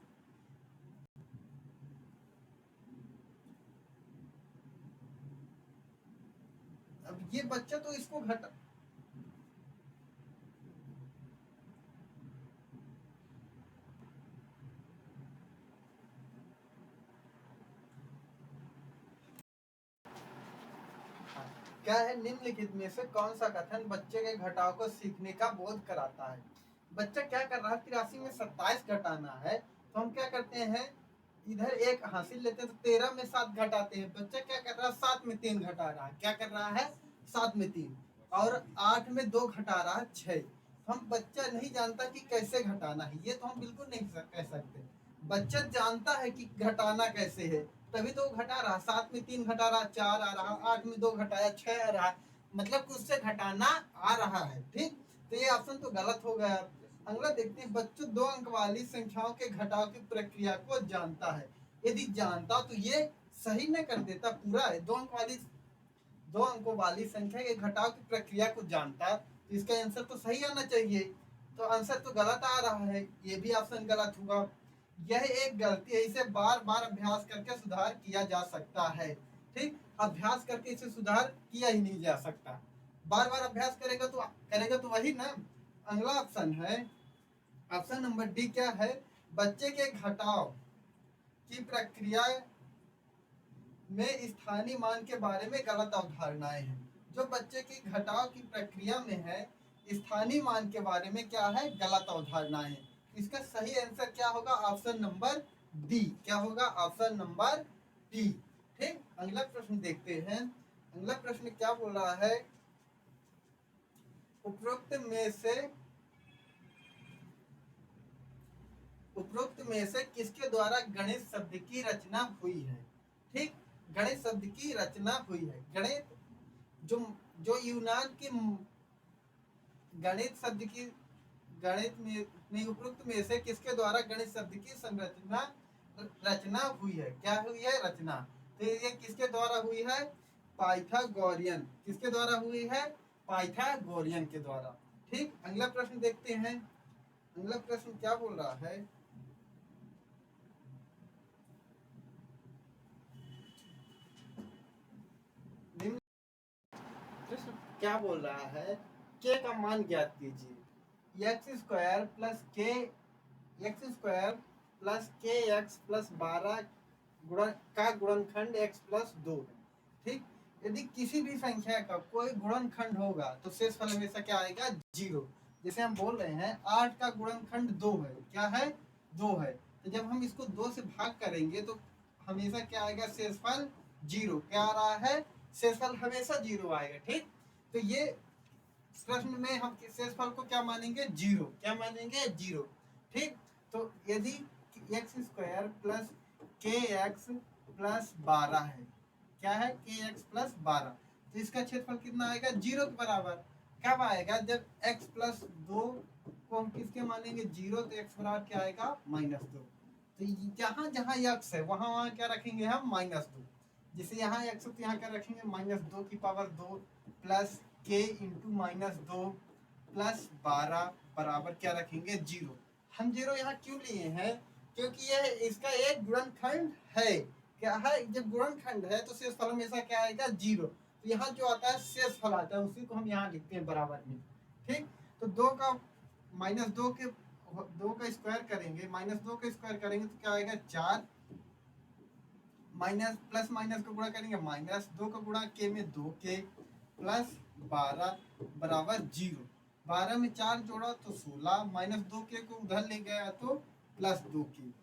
अब ये बच्चा तो इसको घटा क्या है, निम्नलिखित में से कौन सा कथन बच्चे के घटाव को सीखने का बोध कराता है। बच्चा क्या कर रहा है, 83 में 27 घटाना है, तो हम क्या करते हैं, इधर एक हासिल लेते हैं तो 13 में 7 घटाते हैं। बच्चा क्या कर रहा है, 7 में 3 घटा रहा है। क्या कर रहा है, 7 में 3, और 8 में 2 घटा रहा है, 6। हम बच्चा नहीं जानता कि कैसे घटाना है, ये तो हम बिल्कुल नहीं कह सकते। बच्चा जानता है कि घटाना कैसे है, तभी तो घटा रहा। 7 में 3 घटा रहा, 4 आ रहा, 8 में 2 घटाया, 6 आ रहा, मतलब उससे घटाना आ रहा है। ठीक, तो ये ऑप्शन तो गलत हो गया। अगला देखते हैं, बच्चों दो अंक वाली संख्याओं के घटाव की प्रक्रिया को जानता है। यदि जानता तो ये सही न कर देता, पूरा है, दो अंकों वाली संख्या के घटाव की प्रक्रिया को जानता, तो इसका आंसर तो सही आना चाहिए। तो आंसर तो गलत आ रहा है, ये भी ऑप्शन गलत हुआ। यह एक गलती है, इसे बार बार अभ्यास करके सुधार किया जा सकता है। ठीक, अभ्यास करके इसे सुधार किया ही नहीं जा सकता। बार बार अभ्यास करेगा तो वही ना। अगला ऑप्शन है, ऑप्शन नंबर डी क्या है, बच्चे के घटाव की प्रक्रिया में स्थानीय मान के बारे में गलत अवधारणाएं हैं। जो बच्चे की घटाव की प्रक्रिया में है, स्थानीय मान के बारे में क्या है, गलत अवधारणाएं हैं। इसका सही आंसर क्या होगा, ऑप्शन नंबर डी। क्या होगा, ऑप्शन नंबर डी। ठीक, अगला प्रश्न देखते हैं। अगला प्रश्न क्या बोल रहा है, उपरोक्त में से किसके द्वारा गणित शब्द की रचना हुई है। ठीक, गणित शब्द की रचना हुई है। गणित जो जो यूनान की गणित में उपरोक्त में से किसके द्वारा गणित शब्द की रचना हुई है। क्या हुई है, रचना। तो ये किसके द्वारा हुई है, पाइथागोरियन। किसके द्वारा हुई है, पाइथागोरियन के द्वारा। ठीक, अगला प्रश्न देखते हैं। अगला प्रश्न क्या बोल रहा है, प्रश्न क्या बोल रहा है, के का मान ज्ञात कीजिए। x² + k x² + kx + 12 गुणनखंड x plus 2 है। ठीक, यदि किसी भी संख्या का कोई गुणनखंड होगा तो शेषफल हमेशा क्या आएगा? 0। जैसे हम बोल रहे हैं 8 का गुणनखंड 2 है, क्या है? 2 है। तो जब हम इसको 2 से भाग करेंगे तो हमेशा क्या आएगा? शेषफल 0। क्या आ रहा है? शेषफल हमेशा 0 आएगा। ठीक, तो ये प्रश्न में हम शेषफल को क्या मानेंगे? 0। क्या मानेंगे? 0। ठीक, तो यदि एक्स स्क्वायर प्लस के एक्स प्लस 12 है, क्या है? के एक्स प्लस 12, तो इसका क्षेत्रफल कितना आएगा? 0 के बराबर। कब आएगा? जब x प्लस 2 को हम किसके मानेंगे? 0, तो x बराबर क्या आएगा? -2। तो जहां जहां x है वहां वहां क्या रखेंगे हम? -2। जैसे यहाँ x है तो यहाँ क्या रखेंगे? -2 की power 2 plus k into -2 plus 12 बराबर क्या रखेंगे? 0। हम 0 यहाँ क्यों लिए हैं? क्योंकि यह इसका एक गुणनखंड है। क्या है? जब गुणनखंड है तो शेषफल हमेशा क्या आएगा? 0। तो यहाँ जो आता है शेषफल आता है, उसी को हम यहाँ लिखते हैं बराबर में। ठीक, तो 2 का स्क्वायर करेंगे, -2 का स्क्वायर करेंगे तो क्या आएगा? 4, माइनस प्लस माइनस का गुणा करेंगे -2 का गुणा k में 2k प्लस 12 बराबर 0। 12 में 4 जोड़ा तो 16, -2k को उधर ले गया तो +2k।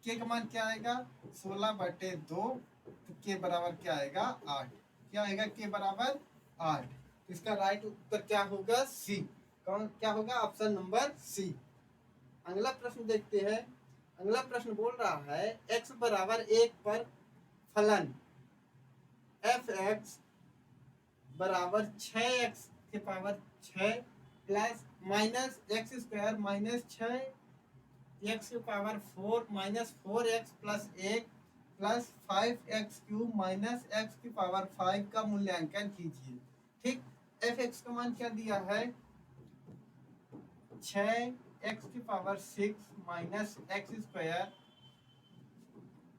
k का मान क्या आएगा? 16/2, तो k बराबर क्या आएगा? 8। क्या आएगा? k बराबर 8। तो इसका राइट उत्तर क्या होगा? सी। कौन क्या होगा? Option number C. अगला प्रश्न देखते हैं। अगला प्रश्न बोल रहा है x बराबर 1 पर फलन f(x) बराबर 6x के power 6 plus minus x square minus 6x के power 4 minus 4x plus 1 plus 5x³ minus x की पावर 5 का मूल्यांकन कीजिए। ठीक, f(x) का मान क्या दिया है? 6x की power 6 minus x square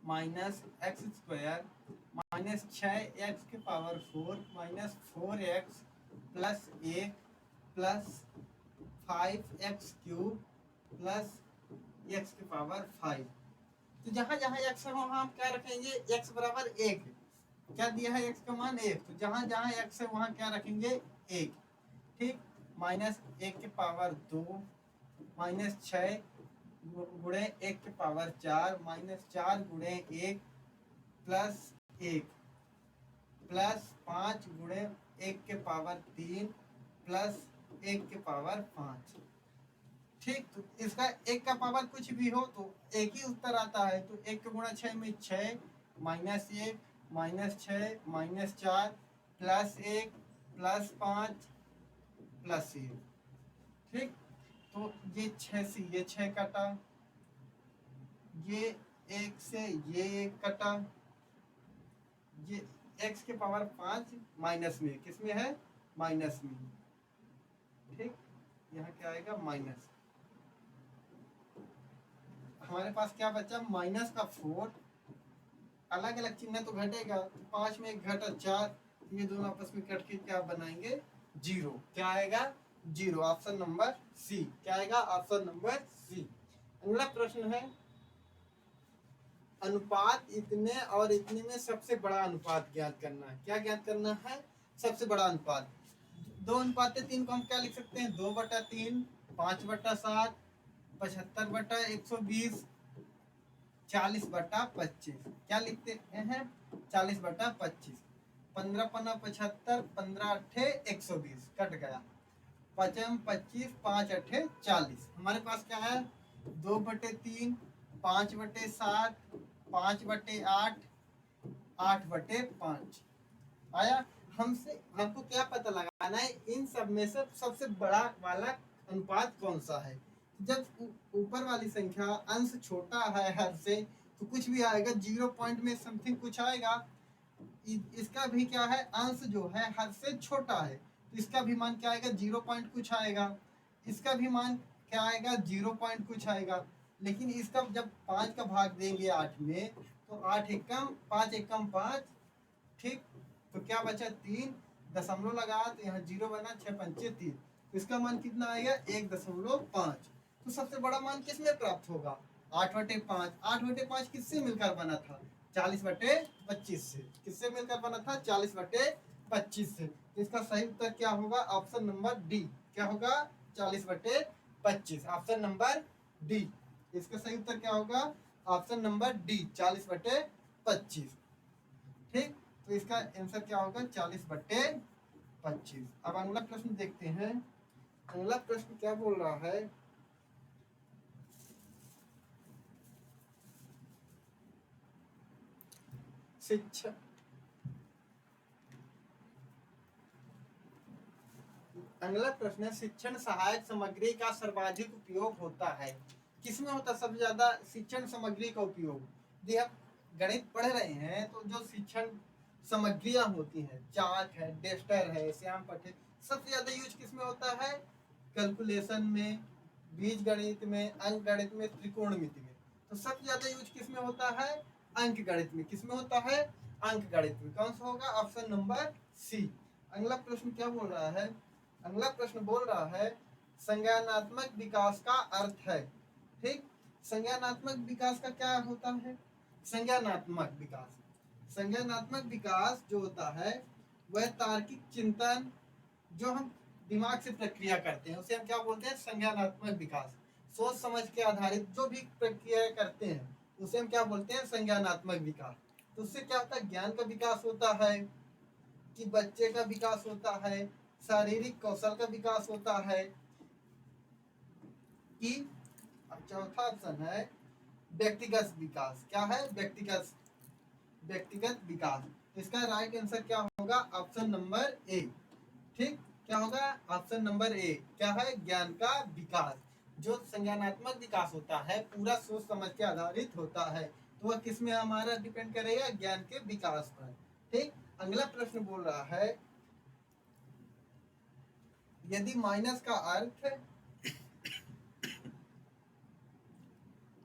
minus x square minus 6x के power 4 minus 4x plus 1 plus 5x³ plus x के पावर 5। तो जहां जहां x है वहां हम क्या रखेंगे? x बराबर 1। क्या दिया है? x का मान 1, तो जहां जहां x है वहां क्या रखेंगे? 1। ठीक, -1 के पावर 2 माइनस 6 गुणे 1 के पावर 4 माइनस 4 गुणे 1 प्लस 1 प्लस 5 गुणे 1 के पावर 3 प्लस 1 के पावर 5। ठीक, तो इसका 1 का पावर कुछ भी हो तो एक ही उत्तर आता है। तो 1 का गुणा 6 में 6 minus 1 minus 6 minus 4 plus 1 plus 5 plus 1। ठीक, तो ये 6 से ये 6 कटा, ये 1 से ये 1 कटा, ये x के पावर 5 माइनस में, किसमें है? माइनस में। ठीक, यहाँ क्या आएगा? माइनस। हमारे पास क्या बचा? माइनस का 4, अलग अलग चिन्ह तो घटेगा, तो 5 में 1 घटा 4, ये दोनों आपस में कट के क्या बनाएंगे? 0। क्या आएगा? 0। Option number C. क्या आएगा? Option number C. अगला प्रश्न है अनुपात इतने और इतने में सबसे बड़ा अनुपात ज्ञात करना है। क्या ज्ञात करना है? सबसे बड़ा अनुपात। 2 अनुपात 3 को हम क्या लिख सकते हैं? 2/3, 5/7, 75/120, 40/25। क्या लिखते हैं? 40/25। 15 पन्ना 75, 15 अट्ठे 120, कट गया। 5 25, 5 अट्ठे 40। हमारे पास क्या है? 2/3, 5/7, 5/8, 8/5 आया। हमको क्या पता लगाना है? इन सब में से सबसे बड़ा वाला अनुपात कौन सा है? जब ऊपर वाली संख्या अंश छोटा है हर से तो कुछ भी आएगा, 0 पॉइंट में समथिंग कुछ आएगा। इसका भी क्या है? अंश जो है हर से छोटा है, तो इसका भी मान क्या आएगा? 0 पॉइंट कुछ आएगा। इसका भी मान क्या आएगा? 0 पॉइंट कुछ आएगा। लेकिन इसका जब 5 का भाग देंगे 8 में तो 8 एकम 5 एकम 5। ठीक, तो क्या बचा? 3 दशमलव लगा तो यहाँ 0 बना, 6 पंचे 3, तो इसका मान कितना आएगा? 1.5। तो सबसे बड़ा मान किस में प्राप्त होगा? 8/5। 8/5 किससे मिलकर बना था? 40/25 से। किससे मिलकर बना था? 40/25 से। इसका सही उत्तर क्या होगा? Option number D. क्या होगा? 40/25। Option number D. इसका सही उत्तर क्या होगा? Option number D, 40/25। ठीक, तो इसका आंसर क्या होगा? 40/25। अब अगला प्रश्न देखते हैं। अगला प्रश्न क्या बोल रहा है? शिक्षा अगला प्रश्न है, शिक्षण सहायक सामग्री का सर्वाधिक उपयोग होता है? किसमें होता है सबसे ज्यादा शिक्षण सामग्री का उपयोग? यदि हम गणित पढ़ रहे हैं तो जो शिक्षण सामग्रियां होती हैं, चाक है, डेस्टर है, श्याम पट्टे, सबसे ज्यादा यूज किसमें होता है? कैलकुलेशन में, बीज गणित में, अंक गणित में, त्रिकोणमिति में। तो सबसे ज्यादा यूज किसमें होता है? अंक गणित में। किसमें होता है? अंक गणित में। कौन सा होगा? Option number C. अगला प्रश्न क्या बोल रहा है? अगला प्रश्न बोल रहा है, संज्ञानात्मक विकास का अर्थ है। ठीक, संज्ञानात्मक विकास का क्या होता है? संज्ञानात्मक विकास, संज्ञानात्मक विकास जो होता है वह तार्किक चिंतन, जो हम दिमाग से प्रक्रिया करते हैं उसे हम क्या बोलते हैं? संज्ञानात्मक विकास। सोच समझ के आधारित जो भी प्रक्रिया करते हैं उसे हम क्या बोलते हैं? संज्ञानात्मक विकास। तो उससे क्या होता है? ज्ञान का विकास होता है, कि बच्चे का विकास होता है, शारीरिक कौशल का विकास होता है, कि चौथा ऑप्शन है व्यक्तिगत विकास। क्या है? व्यक्तिगत विकास। इसका राइट आंसर क्या होगा? Option number A. ठीक, क्या होगा? Option number A. क्या है? ज्ञान का विकास। जो संज्ञानात्मक विकास होता है पूरा सोच समझ के आधारित होता है, तो वह किस में हमारा डिपेंड करेगा? ज्ञान के विकास पर। ठीक, अगला प्रश्न बोल रहा है, यदि माइनस का अर्थ,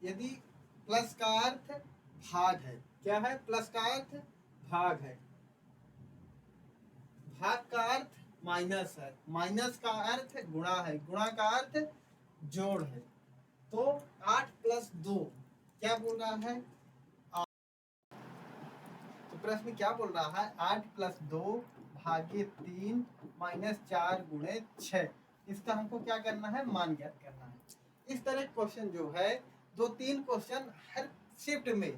यदि प्लस का अर्थ भाग है। क्या है? प्लस का अर्थ भाग है, भाग का अर्थ माइनस है, माइनस का अर्थ गुणा है, गुणा का अर्थ जोड़ है। तो 8+2 क्या बोल रहा है? तो प्रश्न क्या बोल रहा है? 8+2/3 -4×6। इसका हमको क्या करना है? मान ज्ञात करना है। इस तरह क्वेश्चन जो है 2-3 क्वेश्चन हर शिफ्ट में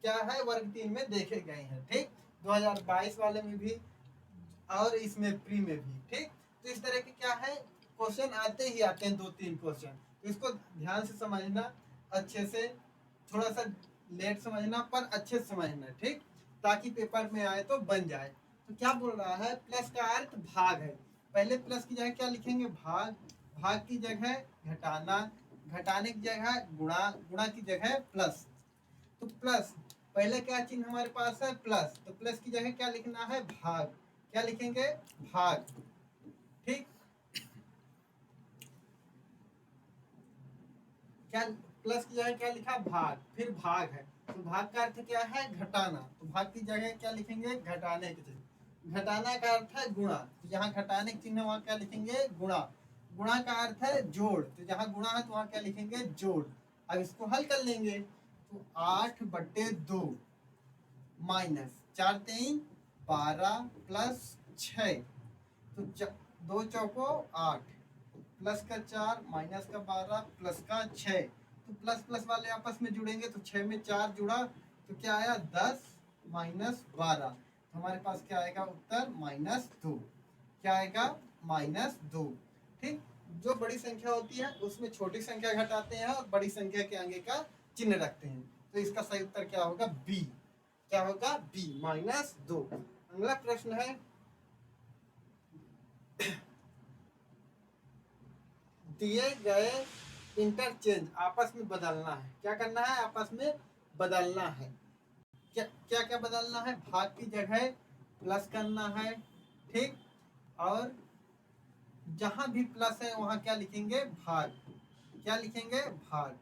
क्या है? वर्ग 3 में देखे गए हैं। ठीक, 2022 वाले में भी और इसमें प्री में भी। ठीक, तो इस तरह के क्या है क्वेश्चन आते ही आते हैं 2-3 क्वेश्चन। तो इसको ध्यान से समझना, अच्छे से, थोड़ा सा लेट समझना पर अच्छे से समझना। ठीक, ताकि पेपर में आए तो बन जाए। तो क्या बोल रहा है? प्लस का अर्थ भाग है। पहले प्लस की जगह क्या लिखेंगे? भाग, भाग की जगह घटाना, घटाने की जगह गुणा, गुणा की जगह प्लस। तो प्लस, पहले क्या चिन्ह हमारे पास है? प्लस। तो प्लस की जगह क्या लिखना है? भाग। क्या लिखेंगे? भाग। ठीक, क्या प्लस की जगह क्या लिखा? भाग। फिर भाग है तो भाग का अर्थ क्या है? घटाना। तो भाग की जगह क्या लिखेंगे? घटाने की जगह। घटाना का अर्थ है गुणा, तो जहाँ घटाने की चिन्ह वहां क्या लिखेंगे? गुणा। गुणा का अर्थ है जोड़, तो जहाँ गुणा है तो वहां क्या लिखेंगे? जोड़। अब इसको हल कर लेंगे तो 8/2 -4×3 = 12 +6, तो 2×4 = 8, प्लस का 4 माइनस का 12 प्लस का 6। तो प्लस प्लस वाले आपस में जुड़ेंगे तो 6 में 4 जुड़ा तो क्या आया? 10 -12। तो हमारे पास क्या आएगा उत्तर? -2। क्या आएगा? -2। ठीक, जो बड़ी संख्या होती है उसमें छोटी संख्या घटाते हैं और बड़ी संख्या के आगे का चिन्ह रखते हैं। तो इसका सही उत्तर क्या होगा? बी। क्या होगा? बी, -2। अगला प्रश्न है, दिए गए इंटरचेंज आपस में बदलना है। क्या करना है? आपस में बदलना है। क्या क्या क्या बदलना है? भाग की जगह प्लस करना है। ठीक, और जहां भी प्लस है वहां क्या लिखेंगे? भाग। क्या लिखेंगे? भाग।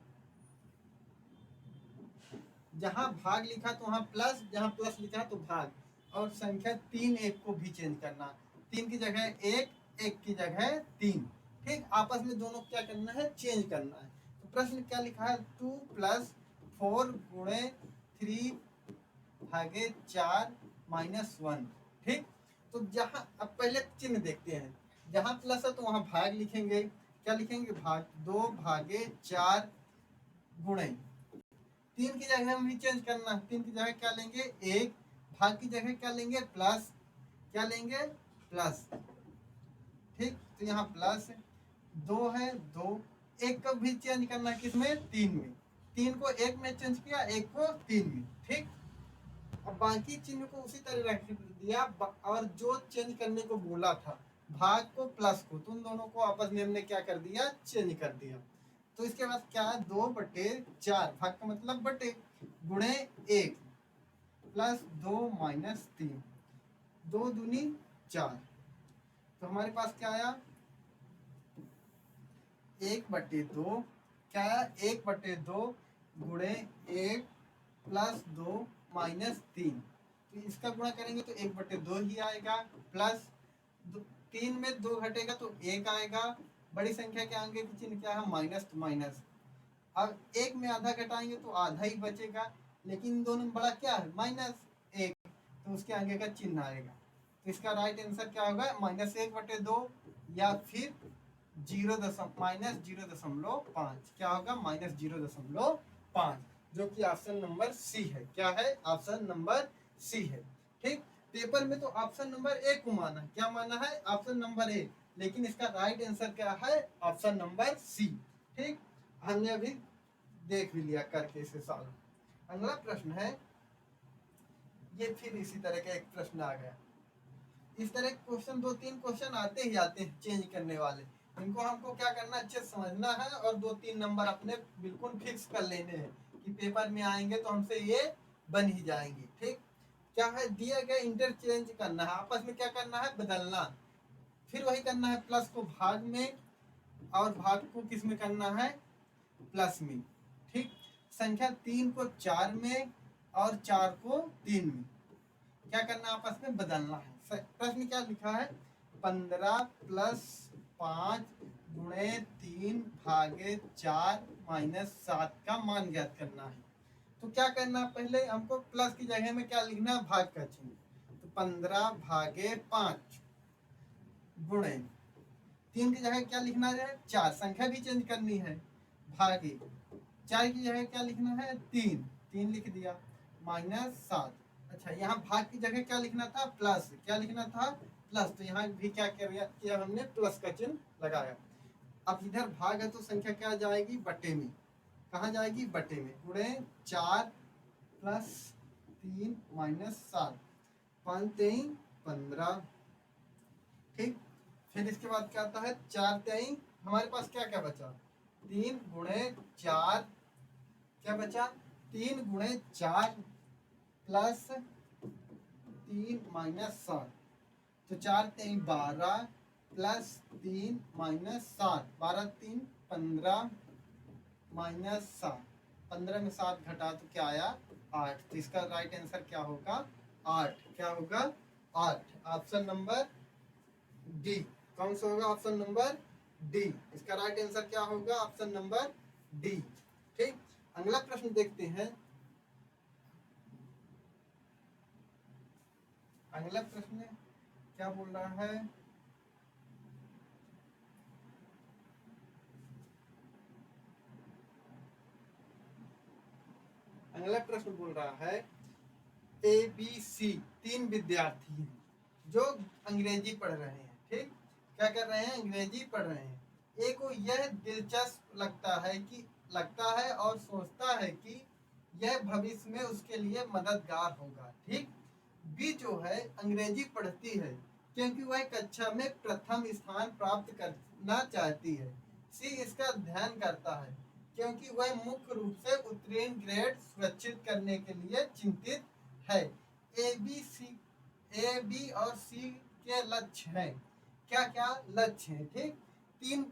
जहां भाग लिखा तो वहां प्लस, जहां प्लस लिखा तो भाग। और संख्या 3 1 को भी चेंज करना, 3 की जगह 1, 1 की जगह 3। ठीक, आपस में दोनों क्या करना है? चेंज करना है। तो प्रश्न क्या लिखा है? 2 + 4 × 3 भागे 4 माइनस 1। ठीक, तो जहाँ अब पहले चिन्ह देखते हैं, जहाँ प्लस है तो वहाँ भाग लिखेंगे। क्या लिखेंगे? भाग 2 भागे 4 गुणे 3 की जगह हम भी चेंज करना। 3 की जगह क्या लेंगे? 1। भाग की जगह क्या लेंगे? प्लस। क्या लेंगे? प्लस। ठीक, तो यहाँ प्लस 2 है 2। 1 को भी चेंज करना किसमें? 3 में। 3 को 1 में चेंज किया, 1 को 3 में। ठीक, अब बाकी चिन्ह को उसी तरह रख दिया, और जो चेंज करने को बोला था भाग को प्लस को, तुम दोनों को आपस में हमने क्या कर दिया? चेंज कर दिया। तो इसके बाद क्या है? 2/4, भाग का मतलब बटे, गुणे 1 प्लस 2 माइनस 3, 2 दूनी 4। तो हमारे पास क्या आया? 1/2। क्या आया? 1/2 गुणे 1 प्लस 2 माइनस 3। तो इसका गुणा करेंगे तो 1/2 ही आएगा, प्लस 3 में 2 घटेगा तो 1 आएगा। बड़ी संख्या के आगे की चिन्ह क्या है? माइनस, तो माइनस। अब 1 में आधा घटाएंगे तो आधा ही बचेगा, लेकिन इन दोनों में बड़ा क्या है? -1, तो उसके आगे का चिन्ह आएगा। तो इसका राइट आंसर क्या होगा? -1/2 या फिर -0.5। क्या होगा? -0.5, जो कि ऑप्शन नंबर सी है। क्या है? ऑप्शन नंबर सी है। ठीक, पेपर में तो ऑप्शन नंबर ए को माना है। क्या माना है? ऑप्शन नंबर ए, लेकिन इसका राइट आंसर क्या है? Option number C. ठीक, हमने अभी देख भी लिया करके इसे सॉल्व। अगला प्रश्न है, ये फिर इसी तरह का एक प्रश्न आ गया। इस तरह के क्वेश्चन 2-3 क्वेश्चन आते ही आते हैं चेंज करने वाले। इनको हमको क्या करना? अच्छे से समझना है और 2-3 नंबर अपने बिल्कुल फिक्स कर लेने हैं कि पेपर में आएंगे तो हमसे ये बन ही जाएंगे। ठीक, क्या है? दिया गया इंटरचेंज करना है, आपस में क्या करना है? बदलना। फिर वही करना है, प्लस को भाग में और भाग को किस में करना है? प्लस में। ठीक, संख्या 3 को 4 में और 4 को 3 में क्या करना? आपस में बदलना है। प्रश्न क्या लिखा है? 15 प्लस 5 गुणे 3 भागे 4 माइनस 7 का मान ज्ञात करना है। तो क्या करना? पहले हमको प्लस की जगह में क्या लिखना? भाग का चिन्ह। तो 15 भागे 5 गुणे 3 की जगह क्या लिखना है? 4, संख्या भी चेंज करनी है, भागे 4 की जगह क्या लिखना है? 3 लिख दिया, -7। अच्छा, यहाँ भाग की जगह क्या लिखना था? प्लस। क्या लिखना था? प्लस। तो यहाँ भी क्या किया हमने? प्लस का चिन्ह लगाया। अब इधर भाग है तो संख्या क्या जाएगी? बटे में। कहाँ जाएगी? बटे में। गुणे 4 प्लस 3 माइनस 7, 5 3 15। ठीक, फिर इसके बाद क्या आता है? 4 3, हमारे पास क्या क्या बचा? 3 गुणे 4, क्या बचा? 3 गुणे 4 प्लस 3 माइनस 7। तो 4 3 12 प्लस 3 माइनस 7, 12 3 15 माइनस 7, 15 में 7 घटा तो क्या आया? 8। तो इसका राइट आंसर क्या होगा? 8। क्या होगा? 8। Option number D. कौन सा होगा? Option number D. इसका राइट आंसर क्या होगा? Option number D. ठीक, अगला प्रश्न देखते हैं। अगला प्रश्न क्या बोल रहा है? अगला प्रश्न बोल रहा है, ए बी सी 3 विद्यार्थी हैं जो अंग्रेजी पढ़ रहे हैं। ठीक, क्या कर रहे हैं? अंग्रेजी पढ़ रहे हैं। ए को यह दिलचस्प लगता है और सोचता है कि यह भविष्य में उसके लिए मददगार होगा। ठीक, बी जो है अंग्रेजी पढ़ती है क्योंकि वह कक्षा में प्रथम स्थान प्राप्त करना चाहती है। सी इसका ध्यान करता है क्योंकि वह मुख्य रूप से उत्तीर्ण ग्रेड सुरक्षित करने के लिए चिंतित है। ए बी और सी के लक्ष्य हैं। क्या क्या लक्ष्य हैं? ठीक, 3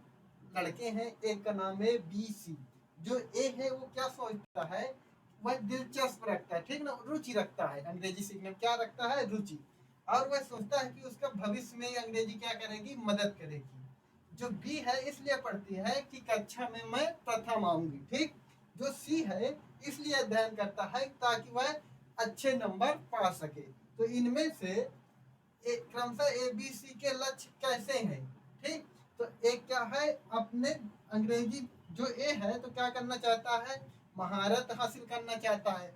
लड़के हैं, एक का नाम है बी सी। जो ए है वो क्या सोचता है? वह दिलचस्प रखता है, ठीक ना, रुचि रखता है अंग्रेजी सीखने में। क्या रखता है? रुचि। और वह सोचता है कि उसका भविष्य में अंग्रेजी क्या करेगी? मदद करेगी। जो बी है इसलिए पढ़ती है कि कक्षा में मैं प्रथम आऊंगी। ठीक, जो सी है इसलिए अध्ययन करता है ताकि वह अच्छे नंबर पा सके। तो इनमें से क्रमशः ABC के लक्ष्य कैसे हैं, ठीक। तो एक क्या है, अपने अंग्रेजी जो ए है तो क्या करना चाहता है, महारत हासिल करना चाहता है।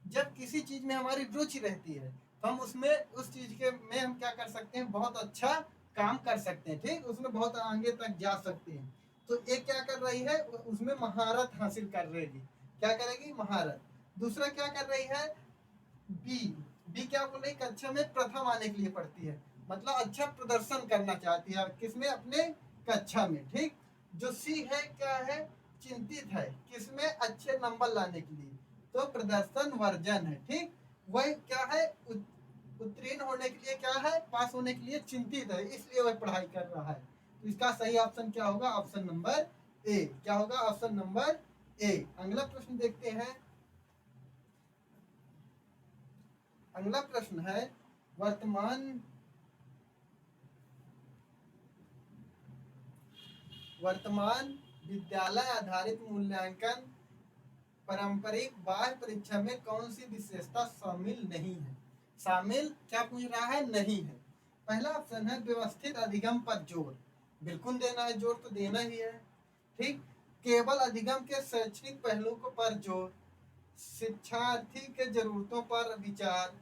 जब किसी चीज में हमारी रुचि रहती है तो हम उसमें उस चीज के में हम क्या कर सकते हैं, बहुत अच्छा काम कर सकते हैं, ठीक, उसमें बहुत आगे तक जा सकते हैं। तो एक क्या कर रही है, उसमें महारत हासिल कर रहेगी, क्या करेगी, महारत। दूसरा क्या कर रही है, बी। बी क्या बोल रही, कक्षा में प्रथम आने के लिए पढ़ती है, मतलब अच्छा प्रदर्शन करना चाहती है किसमें, अपने कक्षा में, ठीक। जो सी है क्या है, चिंतित है किसमें, अच्छे नंबर लाने के लिए, तो प्रदर्शन वर्जन है, ठीक। वह क्या है, उत्तीर्ण होने के लिए क्या है, पास होने के लिए चिंतित है, इसलिए वह पढ़ाई कर रहा है। तो इसका सही ऑप्शन क्या होगा, ऑप्शन नंबर ए। क्या होगा, ऑप्शन नंबर ए। अगला प्रश्न देखते हैं। अगला प्रश्न है, वर्तमान वर्तमान विद्यालय आधारित मूल्यांकन पारंपरिक बाह्य परीक्षा में कौन सी विशेषता शामिल नहीं है। शामिल क्या पूछ रहा है, नहीं है। पहला ऑप्शन है व्यवस्थित अधिगम पर जोर, बिल्कुल देना है, जोर तो देना ही है, ठीक। केवल अधिगम के शैक्षणिक पहलू को पर जोर, शिक्षार्थी के जरूरतों पर विचार,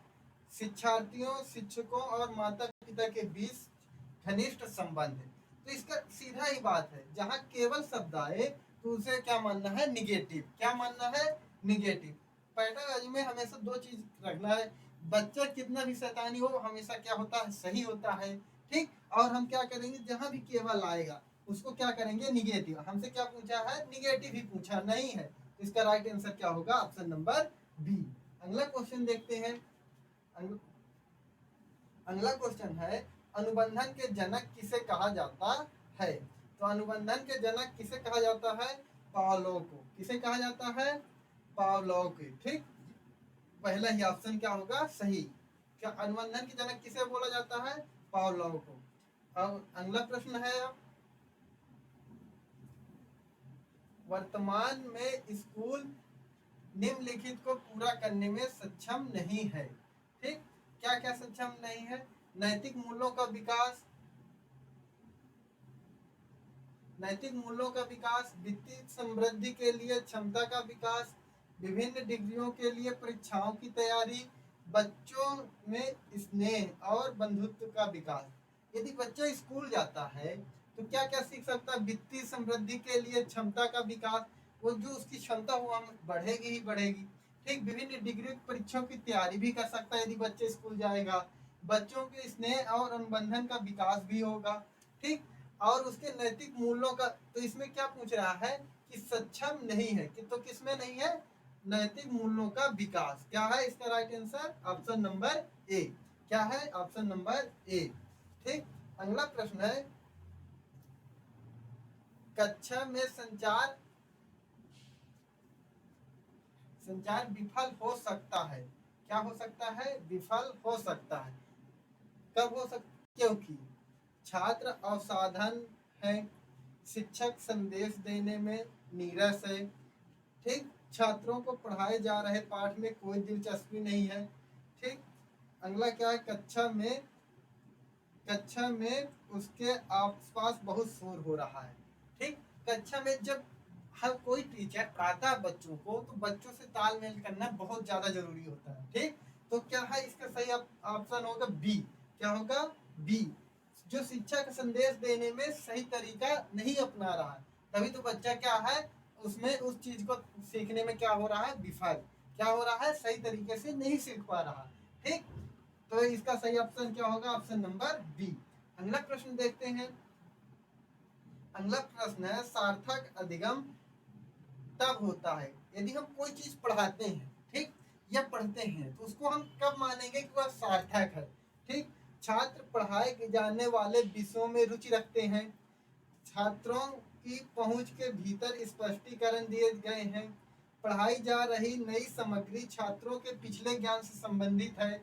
शिक्षार्थियों, शिक्षकों और माता पिता के बीच घनिष्ठ संबंध। तो इसका सीधा ही बात है, जहाँ केवल शब्द आए तो उसे क्या मानना है, निगेटिव। क्या मानना है, निगेटिव। पैडागॉजी में हमेशा दो चीज रखना है, बच्चा कितना भी शैतानी हो हमेशा क्या होता है, सही होता है, ठीक। और हम क्या करेंगे, जहां भी केवल आएगा उसको क्या करेंगे, निगेटिव। हमसे क्या पूछा है, निगेटिव ही पूछा, नहीं है। तो इसका राइट आंसर क्या होगा, ऑप्शन नंबर बी। अगला क्वेश्चन देखते हैं। अगला क्वेश्चन है, अनुबंधन के जनक किसे कहा जाता है। तो अनुबंधन के जनक किसे कहा जाता है, पावलोव को। किसे कहा जाता है, पावलोव को, ठीक। पहला ही ऑप्शन क्या होगा, सही। क्या अनुबंधन के जनक किसे बोला जाता है, पावलोव को। अब अगला प्रश्न है, वर्तमान में स्कूल निम्नलिखित को पूरा करने में सक्षम नहीं है, ठीक। क्या क्या सक्षम नहीं है, नैतिक मूल्यों का विकास, नैतिक मूल्यों का विकास, वित्तीय समृद्धि के लिए क्षमता का विकास, विभिन्न डिग्रियों के लिए परीक्षाओं की तैयारी, बच्चों में स्नेह और बंधुत्व का विकास। यदि बच्चा स्कूल जाता है तो क्या क्या सीख सकता है, वित्तीय समृद्धि के लिए क्षमता का विकास, वो जो उसकी क्षमता हुआ बढ़ेगी ही बढ़ेगी, ठीक। विभिन्न डिग्री परीक्षाओं की तैयारी भी कर सकता है यदि बच्चे स्कूल जाएगा, बच्चों के स्नेह और अनुबंधन का विकास भी होगा, ठीक। और उसके नैतिक मूल्यों का, तो इसमें क्या पूछ रहा है कि सक्षम नहीं है, कि तो किसमें नहीं है, नैतिक मूल्यों का विकास। क्या है इसका right answer, option number A. क्या है, ऑप्शन नंबर ए, ठीक। अगला प्रश्न है, कक्षा में संचार संचार विफल हो सकता है। क्या हो सकता है, विफल हो सकता है। कब हो सकता, क्योंकि छात्र अवसाधन है, शिक्षक संदेश देने में नीरस है, ठीक। छात्रों को पढ़ाए जा रहे पाठ में कोई दिलचस्पी नहीं है, ठीक। अगला क्या है, कक्षा में उसके आसपास बहुत शोर हो रहा है, ठीक। कक्षा में जब हर कोई टीचर पढ़ाता है बच्चों को तो बच्चों से तालमेल करना बहुत ज्यादा जरूरी होता है, ठीक। तो क्या है इसका सही ऑप्शन होगा बी। क्या होगा, बी। जो शिक्षा का संदेश देने में सही तरीका नहीं अपना रहा, तभी तो बच्चा क्या है, उसमें उस चीज को सीखने में क्या हो रहा है, विफल। क्या हो रहा है, सही तरीके से नहीं सीख पा रहा, ठीक। तो इसका सही ऑप्शन क्या होगा, ऑप्शन नंबर बी। अगला प्रश्न देखते हैं। अगला प्रश्न है, सार्थक अधिगम तब होता है यदि हम कोई चीज पढ़ाते हैं, ठीक, या पढ़ते हैं तो उसको हम कब मानेंगे कि वह सार्थक है, ठीक। छात्र पढ़ाए जाने वाले विषयों में रुचि रखते हैं, छात्रों की पहुंच के भीतर स्पष्टीकरण दिए गए हैं, पढ़ाई जा रही नई सामग्री छात्रों के पिछले ज्ञान से संबंधित है,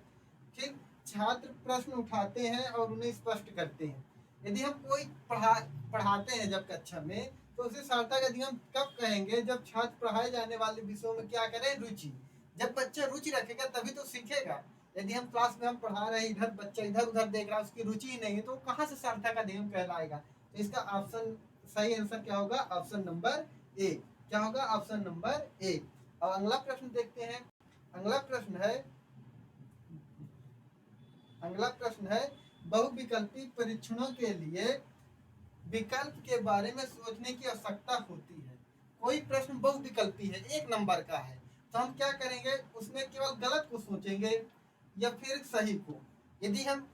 ठीक। छात्र प्रश्न उठाते हैं और उन्हें स्पष्ट करते हैं। यदि हम कोई पढ़ाते हैं जब कक्षा में तो उसे सार्थक अधिगम कब कहेंगे, जब छात्र पढ़ाए जाने वाले विषयों में क्या करें, रुचि। जब बच्चा रुचि रखेगा तभी तो सीखेगा। यदि हम क्लास में हम पढ़ा रहे हैं, इधर बच्चा इधर उधर देख रहा है, उसकी रुचि ही नहीं है, तो कहाँ से सार्थक का नियम कहलाएगा। तो इसका ऑप्शन सही आंसर क्या होगा, ऑप्शन नंबर ए। क्या होगा, ऑप्शन नंबर ए। और अगला प्रश्न देखते हैं। अगला प्रश्न है, अगला प्रश्न है बहुविकल्पी परीक्षणों के लिए विकल्प के बारे में सोचने की आवश्यकता होती है। कोई प्रश्न बहुविकल्पी है, एक नंबर का है, तो हम क्या करेंगे, उसमें केवल गलत को सोचेंगे या फिर सही को। यदि हम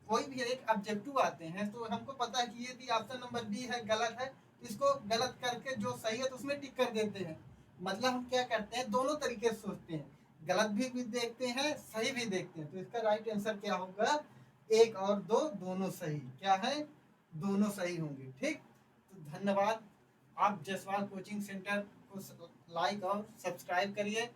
कोई भी एक ऑब्जेक्टिव आते हैं तो हमको पता है कि यदि ऑप्शन नंबर बी है गलत है, तो इसको गलत करके जो सही है तो उसमें टिक कर देते हैं। मतलब हम क्या करते हैं, दोनों तरीके से सोचते हैं, गलत भी देखते हैं, सही भी देखते हैं। तो इसका राइट आंसर क्या होगा, एक और दो दोनों सही। क्या है, दोनों सही होंगे। ठीक, तो धन्यवाद। आप जसवाल कोचिंग सेंटर को लाइक और सब्सक्राइब करिए।